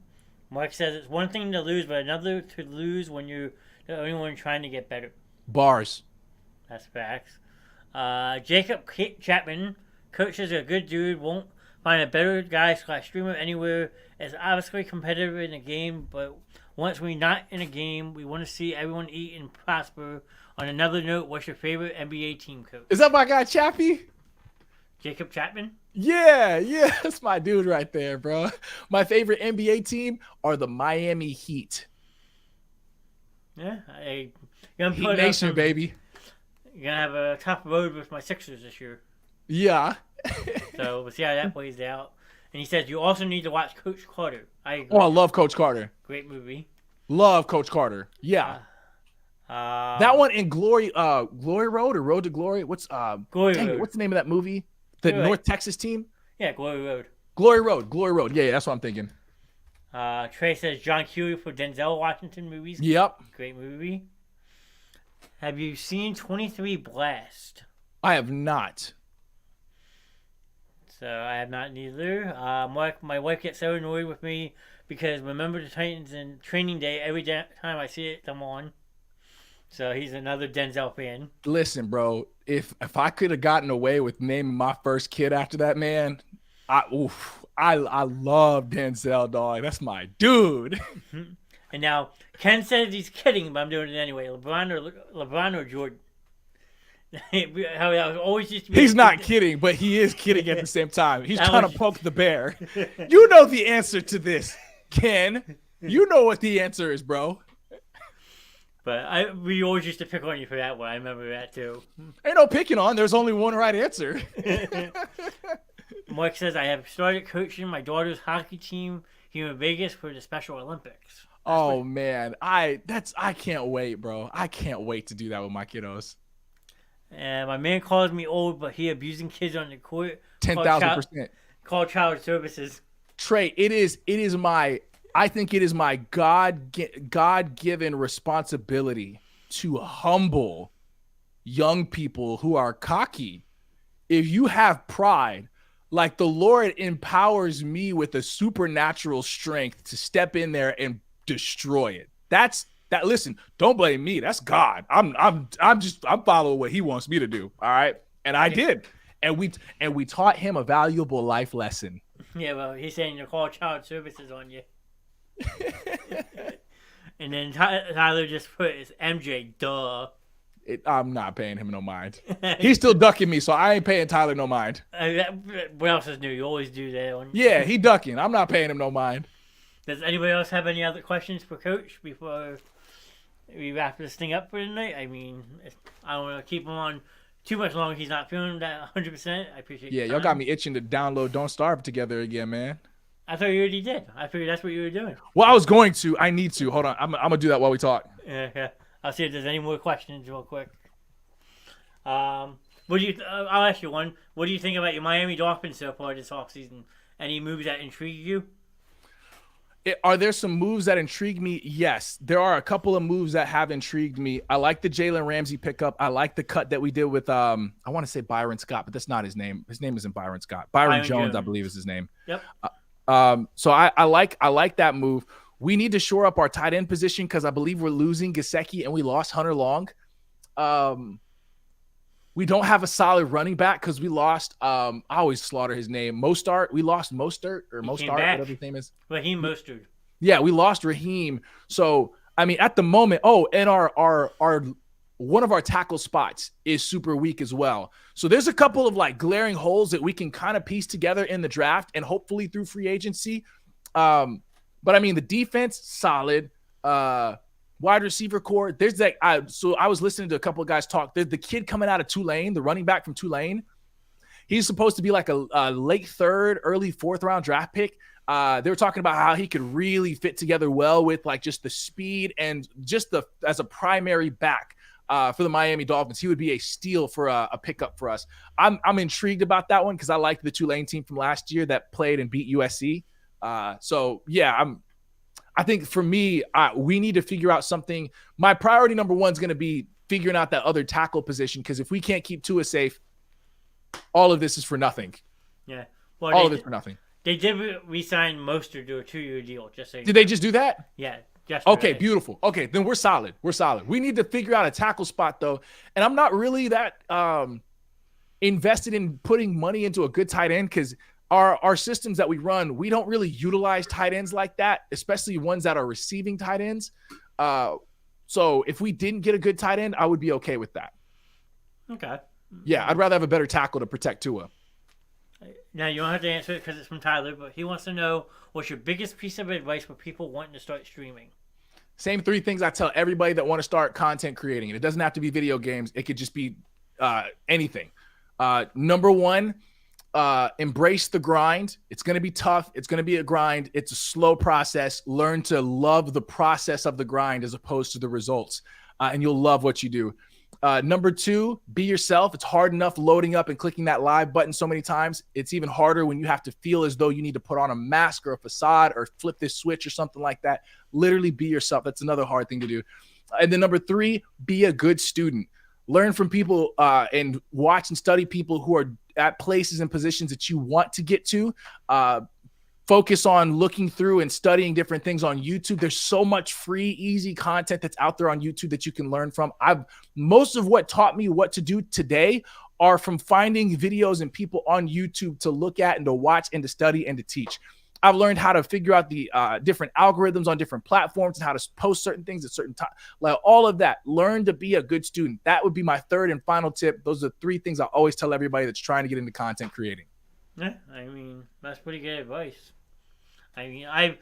Mark says it's one thing to lose, but another to lose when you're the only one trying to get better. Bars. That's facts. Jacob Chapman, coach is a good dude, won't find a better guy / streamer anywhere. It's obviously competitive in the game, but once we're not in a game, we want to see everyone eat and prosper. On another note, what's your favorite NBA team, coach? Is that my guy Chappie? Jacob Chapman? Yeah, that's my dude right there, bro. My favorite NBA team are the Miami Heat. Yeah, Heat Nation, baby. You're going to have a tough road with my Sixers this year. Yeah. So we'll see how that plays out. And he says you also need to watch Coach Carter. I agree. Oh, I love Coach Carter. Great movie. Love Coach Carter. Yeah. That one in Glory Road or Road to Glory. What's Glory Road. What's the name of that movie? The Glory. North Texas team? Yeah, Glory Road. Glory Road. Yeah, that's what I'm thinking. Trey says John Huey for Denzel Washington movies. Yep. Great movie. Have you seen 23 Blast? I have not. So I have not neither. Mark, my wife gets so annoyed with me because Remember the Titans and Training Day, every time I see it, I'm on. So he's another Denzel fan. Listen, bro, if I could have gotten away with naming my first kid after that man, I love Denzel, dog. That's my dude. And now Ken says he's kidding, but I'm doing it anyway. LeBron or Jordan? How I always used to be. He's not kidding, but he is kidding at the same time. He's trying to poke the bear. You know the answer to this, Ken. You know what the answer is, bro. But we always used to pick on you for that one. I remember that too. Ain't no picking on. There's only one right answer. Mike says, I have started coaching my daughter's hockey team here in Vegas for the Special Olympics. Man, I can't wait, bro. I can't wait to do that with my kiddos. And my man calls me old, but he abusing kids on the court. 10,000%. Call child services. Trey, I think it is my God-given responsibility to humble young people who are cocky. If you have pride, like the Lord empowers me with a supernatural strength to step in there and destroy it. Listen, don't blame me. That's God. I'm following what he wants me to do. All right. And I did. And we taught him a valuable life lesson. Yeah, well, he's saying to call child services on you. And then Tyler just put his MJ, duh. I'm not paying him no mind. He's still ducking me, so I ain't paying Tyler no mind. What else is new? You always do that. Yeah, he ducking. I'm not paying him no mind. Does anybody else have any other questions for Coach before we wrap this thing up for tonight? I mean, I don't want to keep him on too much longer. He's not feeling that 100%. I appreciate it. Yeah, y'all got me itching to download Don't Starve together again, man. I thought you already did. I figured that's what you were doing. Well, I was going to. I need to. Hold on. I'm going to do that while we talk. Yeah. I'll see if there's any more questions real quick. I'll ask you one. What do you think about your Miami Dolphins so far this offseason? Any moves that intrigue you? Are there some moves that intrigue me? Yes. There are a couple of moves that have intrigued me. I like the Jalen Ramsey pickup. I like the cut that we did with, I want to say Byron Scott, but that's not his name. His name isn't Byron Scott. Byron Jones, I believe is his name. Yep. So I like that move. We need to shore up our tight end position because I believe we're losing Gesicki and we lost Hunter Long. We don't have a solid running back because we lost, I always slaughter his name, Mostert. We lost Mostert or Mostert, whatever his name is. Raheem Mostert. Yeah, we lost Raheem. So, I mean, at the moment, and our one of our tackle spots is super weak as well. So there's a couple of like glaring holes that we can kind of piece together in the draft and hopefully through free agency. But I mean, the defense, solid. Wide receiver core. There's that. So I was listening to a couple of guys talk. There's the kid coming out of Tulane, the running back from Tulane. He's supposed to be like a late third, early fourth round draft pick. They were talking about how he could really fit together well with like just the speed and just as a primary back for the Miami Dolphins. He would be a steal for a pickup for us. I'm intrigued about that one because I liked the Tulane team from last year that played and beat USC. So yeah, I think for me, we need to figure out something. My priority number one is going to be figuring out that other tackle position because if we can't keep Tua safe, all of this is for nothing. Yeah. Well, all of it for nothing. They did re-sign Mostert to a 2-year deal. Did they just do that? Yeah. Okay, beautiful. Okay, then we're solid. We need to figure out a tackle spot, though. And I'm not really that invested in putting money into a good tight end because our systems that we run, we don't really utilize tight ends like that, especially ones that are receiving tight ends. So if we didn't get a good tight end, I would be okay with that. Okay. Yeah, I'd rather have a better tackle to protect Tua. Now, you don't have to answer it because it's from Tyler, but he wants to know, what's your biggest piece of advice for people wanting to start streaming? Same three things I tell everybody that want to start content creating. It doesn't have to be video games. It could just be anything. Number one, embrace the grind. It's going to be tough. It's going to be a grind. It's a slow process. Learn to love the process of the grind as opposed to the results, and you'll love what you do. Number two, be yourself. It's hard enough loading up and clicking that live button so many times. It's even harder when you have to feel as though you need to put on a mask or a facade or flip this switch or something like that. Literally be yourself. That's another hard thing to do. And then number three, be a good student. Learn from people and watch and study people who are at places and positions that you want to get to. Focus on looking through and studying different things on YouTube. There's so much free, easy content that's out there on YouTube that you can learn from. Most of what taught me what to do today are from finding videos and people on YouTube to look at and to watch and to study and to teach. I've learned how to figure out the different algorithms on different platforms and how to post certain things at certain times. Like all of that. Learn to be a good student. That would be my third and final tip. Those are three things I always tell everybody that's trying to get into content creating. Yeah, I mean, that's pretty good advice. I mean, I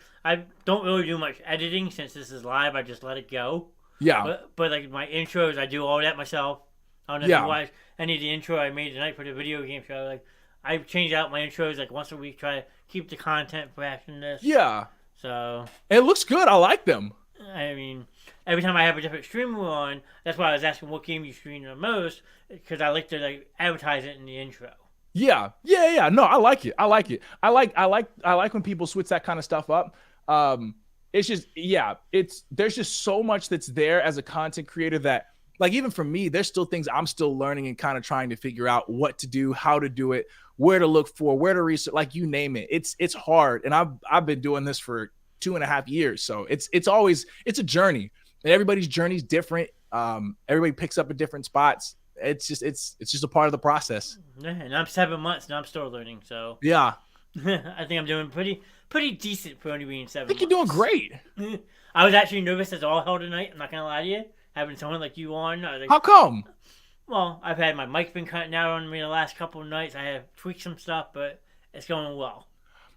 don't really do much editing since this is live. I just let it go. Yeah. But like my intros, I do all that myself. I don't know if you Yeah. watch any of the intro I made tonight for the video game show. Like I change out my intros like once a week, try to keep the content fresh in this. Yeah. So It looks good. I like them. I mean, every time I have a different streamer on, that's why I was asking what game you stream the most, because I like to like advertise it in the intro. Yeah. Yeah. Yeah. No, I like it. I like it. I like when people switch that kind of stuff up. It's just, yeah, there's just so much that's there as a content creator that, like, even for me, there's still things I'm still learning and kind of trying to figure out what to do, how to do it, where to look for, where to research, like you name it. It's hard. And I've been doing this for 2.5 years. So it's a journey, and everybody's journey's different. Everybody picks up at different spots. It's just a part of the process. Yeah, and I'm 7 months and I'm still learning. So Yeah. I think I'm doing pretty decent for only being 7 I think months. you're doing great. I was actually nervous as all hell tonight. I'm not gonna lie to you. Having someone like you on, I was like, How come? well, I've had my mic been cutting out on me the last couple of nights. I have tweaked some stuff, but it's going well.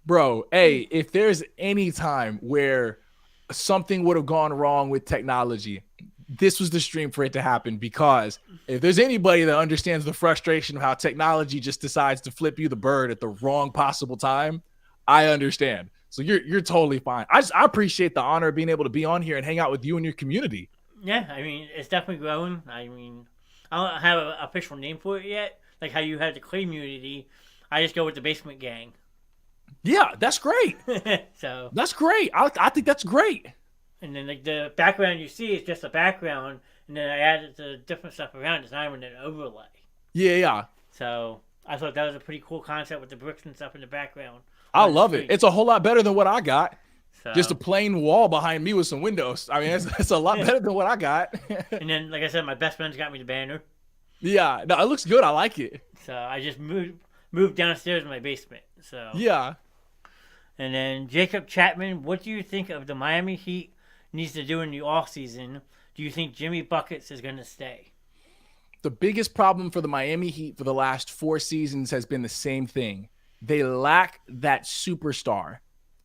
Bro, hey, if there's any time where something would have gone wrong with technology, this was the stream for it to happen, because if there's anybody that understands the frustration of how technology just decides to flip you the bird at the wrong possible time, I understand. So you're totally fine. I appreciate the honor of being able to be on here and hang out with you and your community. Yeah, I mean, it's definitely growing. I mean, I don't have an official name for it yet. Like how you had the Clay community, I just go with the Basement Gang. Yeah, that's great. So That's great. I think that's great. and then like the background you see is just a background, and then I added the different stuff around. It's not even an overlay. Yeah, yeah. So I thought that was a pretty cool concept with the bricks and stuff in the background. I love it. It's a whole lot better than what I got. So, Just a plain wall behind me with some windows. I mean, it's a lot better than what I got. and then, like I said, my best friend's got me the banner. Yeah, no, it looks good. I like it. So I just moved downstairs in my basement. So Yeah. And then Jacob Chapman, what do you think of the Miami Heat needs to do in the offseason? Do you think Jimmy Buckets is going to stay? The biggest problem for the Miami Heat for the last 4 seasons has been the same thing. They lack that superstar.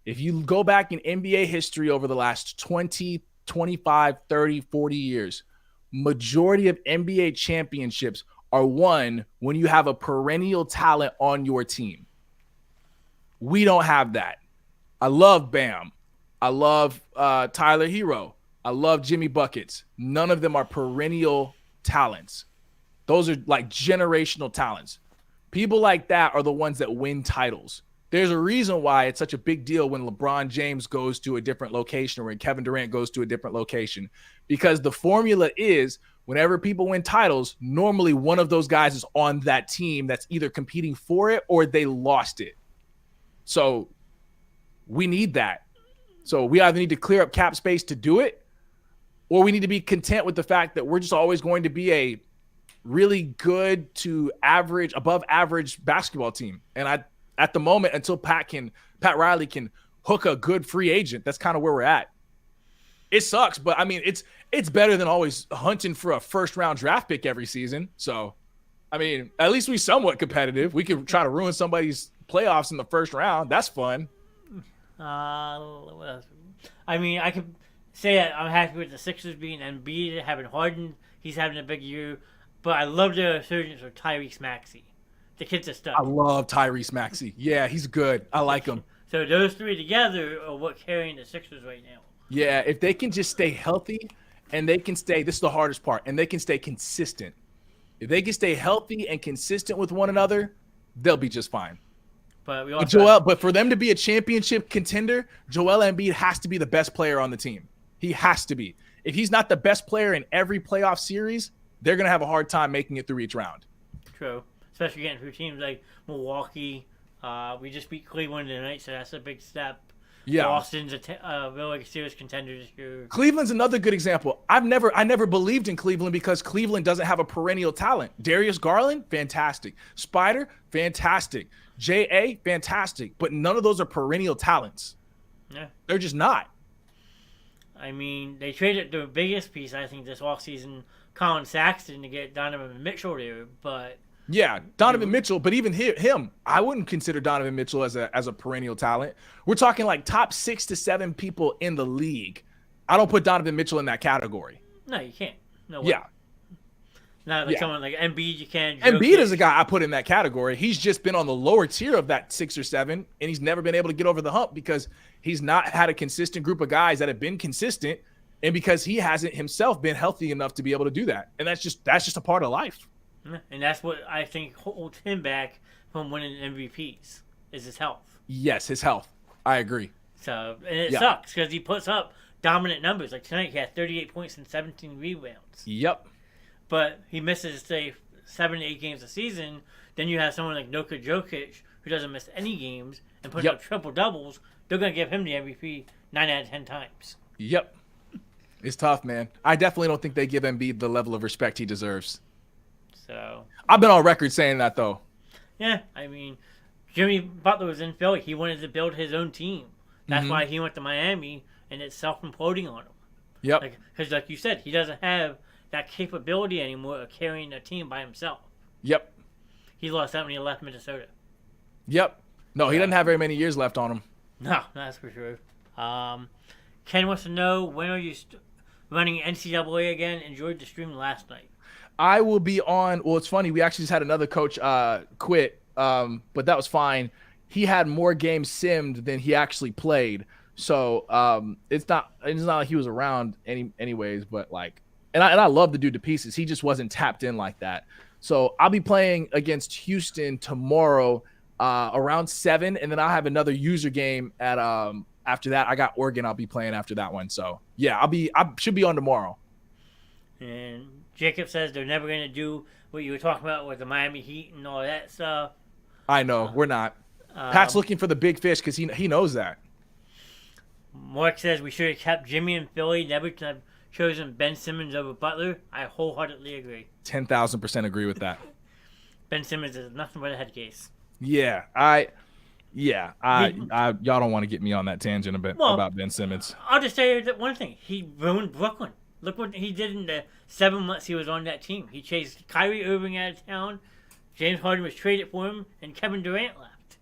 If you go back in NBA history over the last 20, 25, 30, 40 years, majority of NBA championships are won when you have a perennial talent on your team. We don't have that. I love Bam. I love Tyler Hero. I love Jimmy Buckets. None of them are perennial talents. Those are like generational talents. People like that are the ones that win titles. There's a reason why it's such a big deal when LeBron James goes to a different location or when Kevin Durant goes to a different location, because the formula is whenever people win titles, normally one of those guys is on that team that's either competing for it or they lost it. So we need that. So we either need to clear up cap space to do it, or we need to be content with the fact that we're just always going to be a really good to average, above average basketball team. And at the moment, until Pat Riley can hook a good free agent, that's kind of where we're at. It sucks, but I mean, it's better than always hunting for a first round draft pick every season. So, I mean, at least we somewhat competitive. We could try to ruin somebody's playoffs in the first round. That's fun. What else? I mean, I could say that I'm happy with the Sixers being Embiid, having Harden. He's having a big year. But I love the resurgence of Tyrese Maxey. The kid's a stud. I love Tyrese Maxey. Yeah, he's good. I like him. So those three together are what carrying the Sixers right now. Yeah, if they can just stay healthy and they can stay, this is the hardest part, and they can stay consistent. If they can stay healthy and consistent with one another, they'll be just fine. But for them to be a championship contender, Joel Embiid has to be the best player on the team. He has to be. If he's not the best player in every playoff series, they're going to have a hard time making it through each round. True. Especially getting through teams like Milwaukee. We just beat Cleveland tonight, so that's a big step. Yeah. Boston's a really serious contender this year. Cleveland's another good example. I never believed in Cleveland because Cleveland doesn't have a perennial talent. Darius Garland, fantastic. Spider, fantastic. J.A., fantastic. But none of those are perennial talents. Yeah. They're just not. I mean, they traded the biggest piece, I think, this offseason, Colin Sexton, to get Donovan Mitchell there, but Yeah, Donovan Mitchell, but even him, I wouldn't consider Donovan Mitchell as a perennial talent. We're talking like top 6 to 7 people in the league. I don't put Donovan Mitchell in that category. No, you can't. No way. Yeah. Not like someone like Embiid, you can't. Embiid is a guy I put in that category. He's just been on the lower tier of that 6 or 7, and he's never been able to get over the hump because he's not had a consistent group of guys that have been consistent, and because he hasn't himself been healthy enough to be able to do that. And that's just a part of life. And that's what I think holds him back from winning MVPs is his health. Yes, his health. I agree. So, and it sucks because he puts up dominant numbers. Like tonight, he had 38 points and 17 rebounds. Yep. But he misses, say, 7 to 8 games a season. Then you have someone like Nikola Jokic who doesn't miss any games and puts up triple doubles. They're going to give him the MVP 9 out of 10 times. Yep. It's tough, man. I definitely don't think they give Embiid the level of respect he deserves. So I've been on record saying that, though. Yeah, I mean, Jimmy Butler was in Philly. He wanted to build his own team. That's why he went to Miami, and it's self-imploding on him. Yep. Because like you said, he doesn't have that capability anymore of carrying a team by himself. Yep. He lost out when he left Minnesota. Yep. No, he doesn't have very many years left on him. No, that's for sure. Ken wants to know, when are you running NCAA again? Enjoyed the stream last night. I will be on. Well, it's funny. We actually just had another coach quit, but that was fine. He had more games simmed than he actually played, so it's not like he was around anyways. But like, and I love the dude to pieces. He just wasn't tapped in like that. So I'll be playing against Houston tomorrow around 7, and then I'll have another user game at after that. I got Oregon. I'll be playing after that one. So yeah, I should be on tomorrow. And Jacob says they're never going to do what you were talking about with the Miami Heat and all that stuff. I know. We're not. Pat's looking for the big fish because he knows that. Mark says we should have kept Jimmy in Philly, never have chosen Ben Simmons over Butler. I wholeheartedly agree. 10,000% agree with that. Ben Simmons is nothing but a head case. Yeah, y'all don't want to get me on that tangent about Ben Simmons. I'll just say that one thing. He ruined Brooklyn. Look what he did in the 7 months he was on that team. He chased Kyrie Irving out of town. James Harden was traded for him, and Kevin Durant left.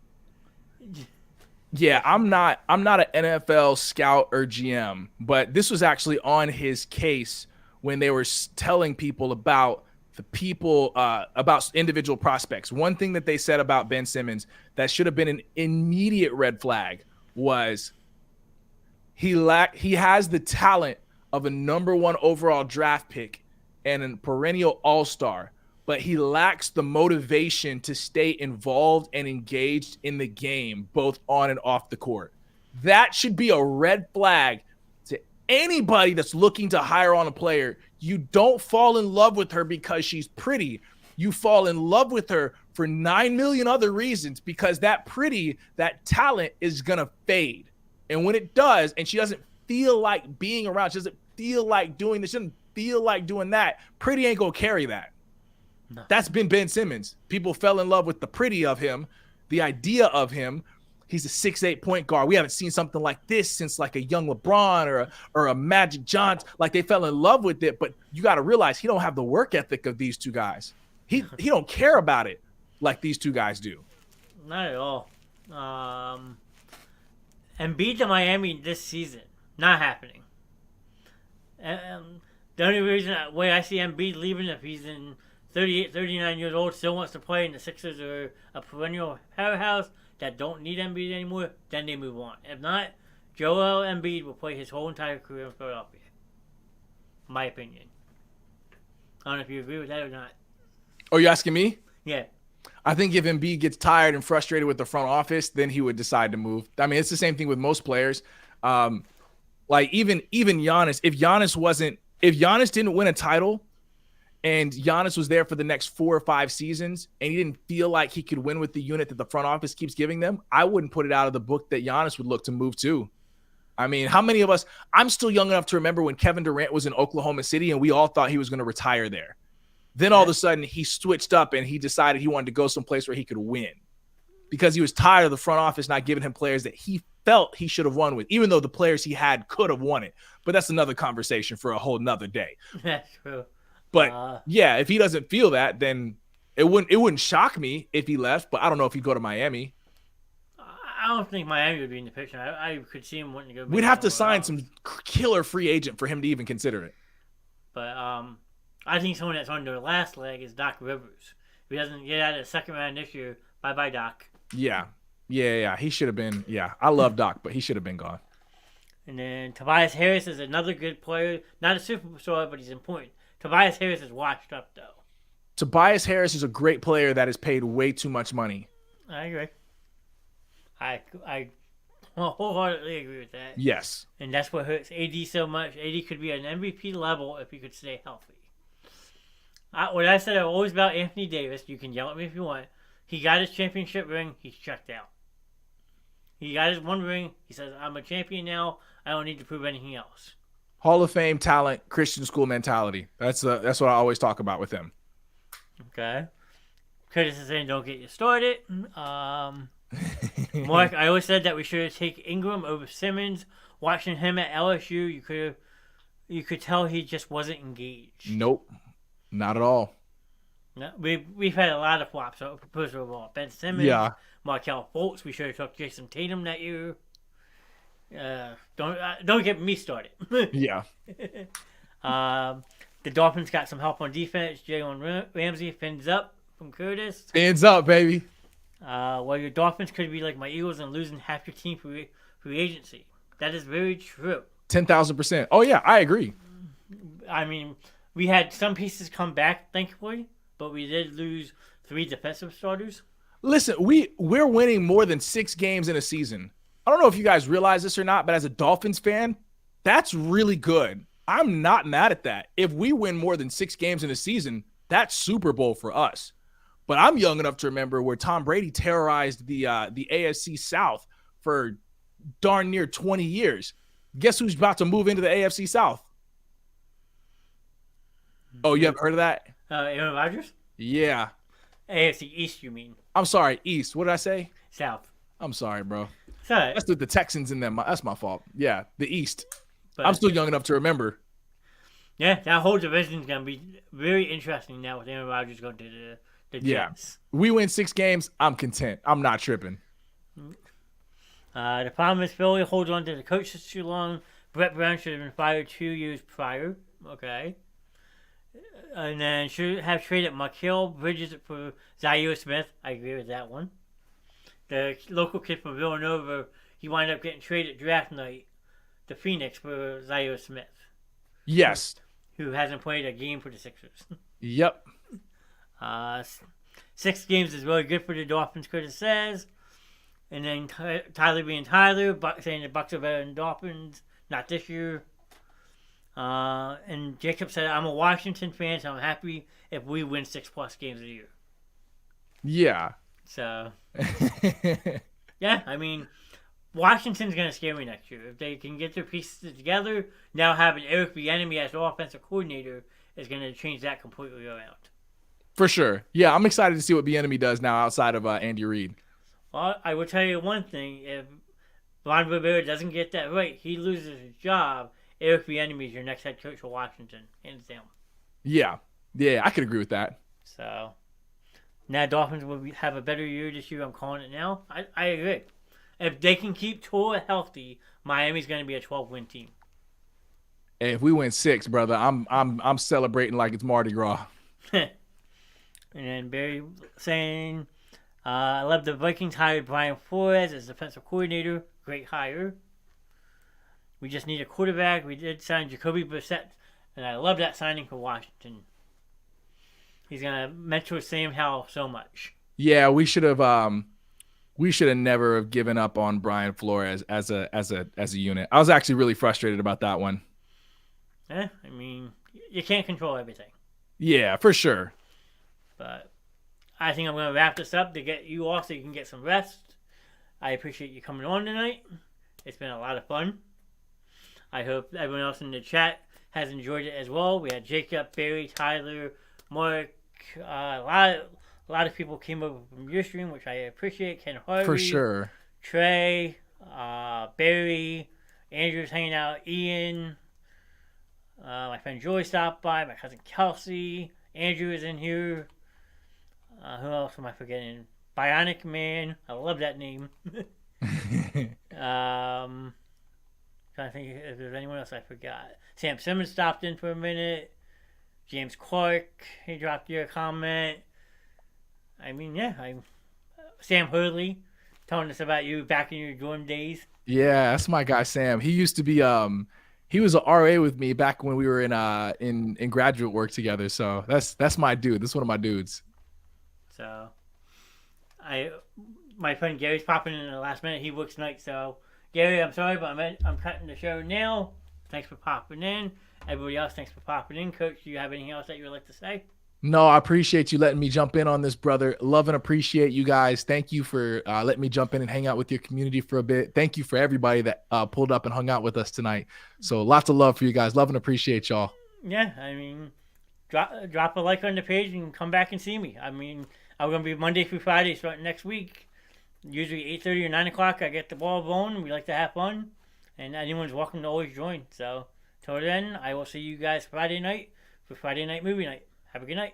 Yeah, I'm not an NFL scout or GM, but this was actually on his case when they were telling people about about individual prospects. One thing that they said about Ben Simmons that should have been an immediate red flag was he has the talent of a number 1 overall draft pick and a perennial all-star, but he lacks the motivation to stay involved and engaged in the game, both on and off the court. That should be a red flag to anybody that's looking to hire on a player. You don't fall in love with her because she's pretty. You fall in love with her for 9 million other reasons, because that talent is going to fade. And when it does, and she doesn't feel like being around, she doesn't feel like doing this, she doesn't feel like doing that, pretty ain't going to carry that. No. That's been Ben Simmons. People fell in love with the pretty of him, the idea of him. He's a 6'8" point guard. We haven't seen something like this since like a young LeBron or a Magic Johnson. Like, they fell in love with it, but you got to realize he don't have the work ethic of these two guys. He don't care about it like these two guys do. Not at all. Embiid to Miami this season, not happening. The only way I see Embiid leaving, if he's in 38, 39 years old, still wants to play, and the Sixers are a perennial powerhouse that don't need Embiid anymore, then they move on. If not, Joel Embiid will play his whole entire career in Philadelphia. My opinion. I don't know if you agree with that or not. Oh, you asking me? Yeah. I think if Embiid gets tired and frustrated with the front office, then he would decide to move. I mean, it's the same thing with most players. Like even Giannis, if Giannis didn't win a title and Giannis was there for the next 4 or 5 seasons and he didn't feel like he could win with the unit that the front office keeps giving them, I wouldn't put it out of the book that Giannis would look to move too. I mean, how many of us, I'm still young enough to remember when Kevin Durant was in Oklahoma City and we all thought he was going to retire there. Then all of a sudden he switched up and he decided he wanted to go someplace where he could win because he was tired of the front office not giving him players that he felt he should have won with, even though the players he had could have won it. But that's another conversation for a whole nother day. That's true. But yeah, if he doesn't feel that, then It wouldn't shock me if he left, but I don't know if he'd go to Miami. I don't think Miami would be in the picture. I could see him wanting to go. We'd have to sign else. some killer free agent for him to even consider it. But I think someone that's on their last leg is Doc Rivers. If he doesn't get out of the second round this year, bye-bye, Doc. Yeah. He should have been. Yeah, I love Doc, but he should have been gone. And then Tobias Harris is another good player. Not a superstar, but he's important. Tobias Harris is washed up, though. Tobias Harris is a great player that is paid way too much money. I agree. I wholeheartedly agree with that. Yes. And that's what hurts AD so much. AD could be an MVP level if he could stay healthy. What I said always about Anthony Davis, you can yell at me if you want. He got his championship ring. He's checked out. He got his one ring. He says, I'm a champion now. I don't need to prove anything else. Hall of Fame talent, Christian school mentality. That's what I always talk about with him. Okay. Curtis is saying, don't get you started. Mark, I always said that we should take Ingram over Simmons. Watching him at LSU, you could tell he just wasn't engaged. Nope, not at all. No, we've had a lot of flops overall. Ben Simmons, Markelle Fultz. We should have took Jason Tatum that year. Don't get me started. Yeah. The Dolphins got some help on defense. Jalen Ramsey fins up from Curtis. Fins up, baby. Well, your Dolphins could be like my Eagles and losing half your team free agency. That is very true. 10,000%. Oh yeah, I agree. I mean, we had some pieces come back, thankfully, but we did lose 3 defensive starters. Listen, we're winning more than 6 games in a season. I don't know if you guys realize this or not, but as a Dolphins fan, that's really good. I'm not mad at that. If we win more than 6 games in a season, that's Super Bowl for us. But I'm young enough to remember where Tom Brady terrorized the AFC South for darn near 20 years. Guess who's about to move into the AFC South? Oh, you haven't heard of that? Aaron Rodgers? Yeah. AFC East, you mean? I'm sorry, East. What did I say? South. I'm sorry, bro. Sorry. That's with the Texans in them. That's my fault. Yeah, the East. But, I'm still young enough to remember. Yeah, that whole division is going to be very interesting now with Aaron Rodgers going to the Jets. Yeah. We win 6 games, I'm content. I'm not tripping. The problem is Philly holds on to the coaches too long. Brett Brown should have been fired 2 years prior. Okay. And then should have traded Markelle Bridges for Zaire Smith. I agree with that one. The local kid from Villanova, he wound up getting traded draft night to Phoenix for Zaire Smith. Yes. Who hasn't played a game for the Sixers. Yep. 6 games is really good for the Dolphins, Curtis says. And then Tyler being Tyler, saying the Bucks are better than Dolphins. Not this year. And Jacob said, I'm a Washington fan, so I'm happy if we win 6+ games a year. Yeah. So, yeah, I mean, Washington's going to scare me next year. If they can get their pieces together, now having Eric Bieniemy as the offensive coordinator is going to change that completely around. For sure. Yeah, I'm excited to see what Bieniemy does now outside of Andy Reid. Well, I will tell you one thing. If Ron Rivera doesn't get that right, he loses his job. Eric Bieniemy is your next head coach for Washington, hands down. Yeah, I could agree with that. So, now Dolphins will have a better year this year. I'm calling it now. I agree. If they can keep Tua healthy, Miami's going to be a 12-win team. Hey, if we win 6, brother, I'm celebrating like it's Mardi Gras. And then Barry saying, I love the Vikings hired Brian Flores as defensive coordinator. Great hire. We just need a quarterback. We did sign Jacoby Brissett, and I love that signing for Washington. He's gonna mentor Sam Howell so much. Yeah, we should have never have given up on Brian Flores as a unit. I was actually really frustrated about that one. I mean, you can't control everything. Yeah, for sure. But I think I'm gonna wrap this up to get you off so you can get some rest. I appreciate you coming on tonight. It's been a lot of fun. I hope everyone else in the chat has enjoyed it as well. We had Jacob, Barry, Tyler, Mark. A lot of people came over from your stream, which I appreciate. Ken Harvey. For sure. Trey, Barry, Andrew's hanging out, Ian. My friend Joy stopped by. My cousin Kelsey. Andrew is in here. Who else am I forgetting? Bionic Man. I love that name. Trying to think if there's anyone else I forgot. Sam Simmons stopped in for a minute. James Clark, he dropped your comment. I mean, Sam Hurley telling us about you back in your dorm days. Yeah, that's my guy Sam. He used to be he was an RA with me back when we were in graduate work together. So that's my dude. That's one of my dudes. So my friend Gary's popping in the last minute. He works night, so Gary, I'm sorry, but I'm cutting the show now. Thanks for popping in. Everybody else, thanks for popping in. Coach, do you have anything else that you would like to say? No, I appreciate you letting me jump in on this, brother. Love and appreciate you guys. Thank you for letting me jump in and hang out with your community for a bit. Thank you for everybody that pulled up and hung out with us tonight. So lots of love for you guys. Love and appreciate y'all. Yeah, I mean, drop a like on the page and come back and see me. I mean, I'm going to be Monday through Friday starting next week. Usually 8:30 or 9 o'clock, I get the ball rolling. We like to have fun. And anyone's welcome to always join. So, till then, I will see you guys Friday night for Friday Night Movie Night. Have a good night.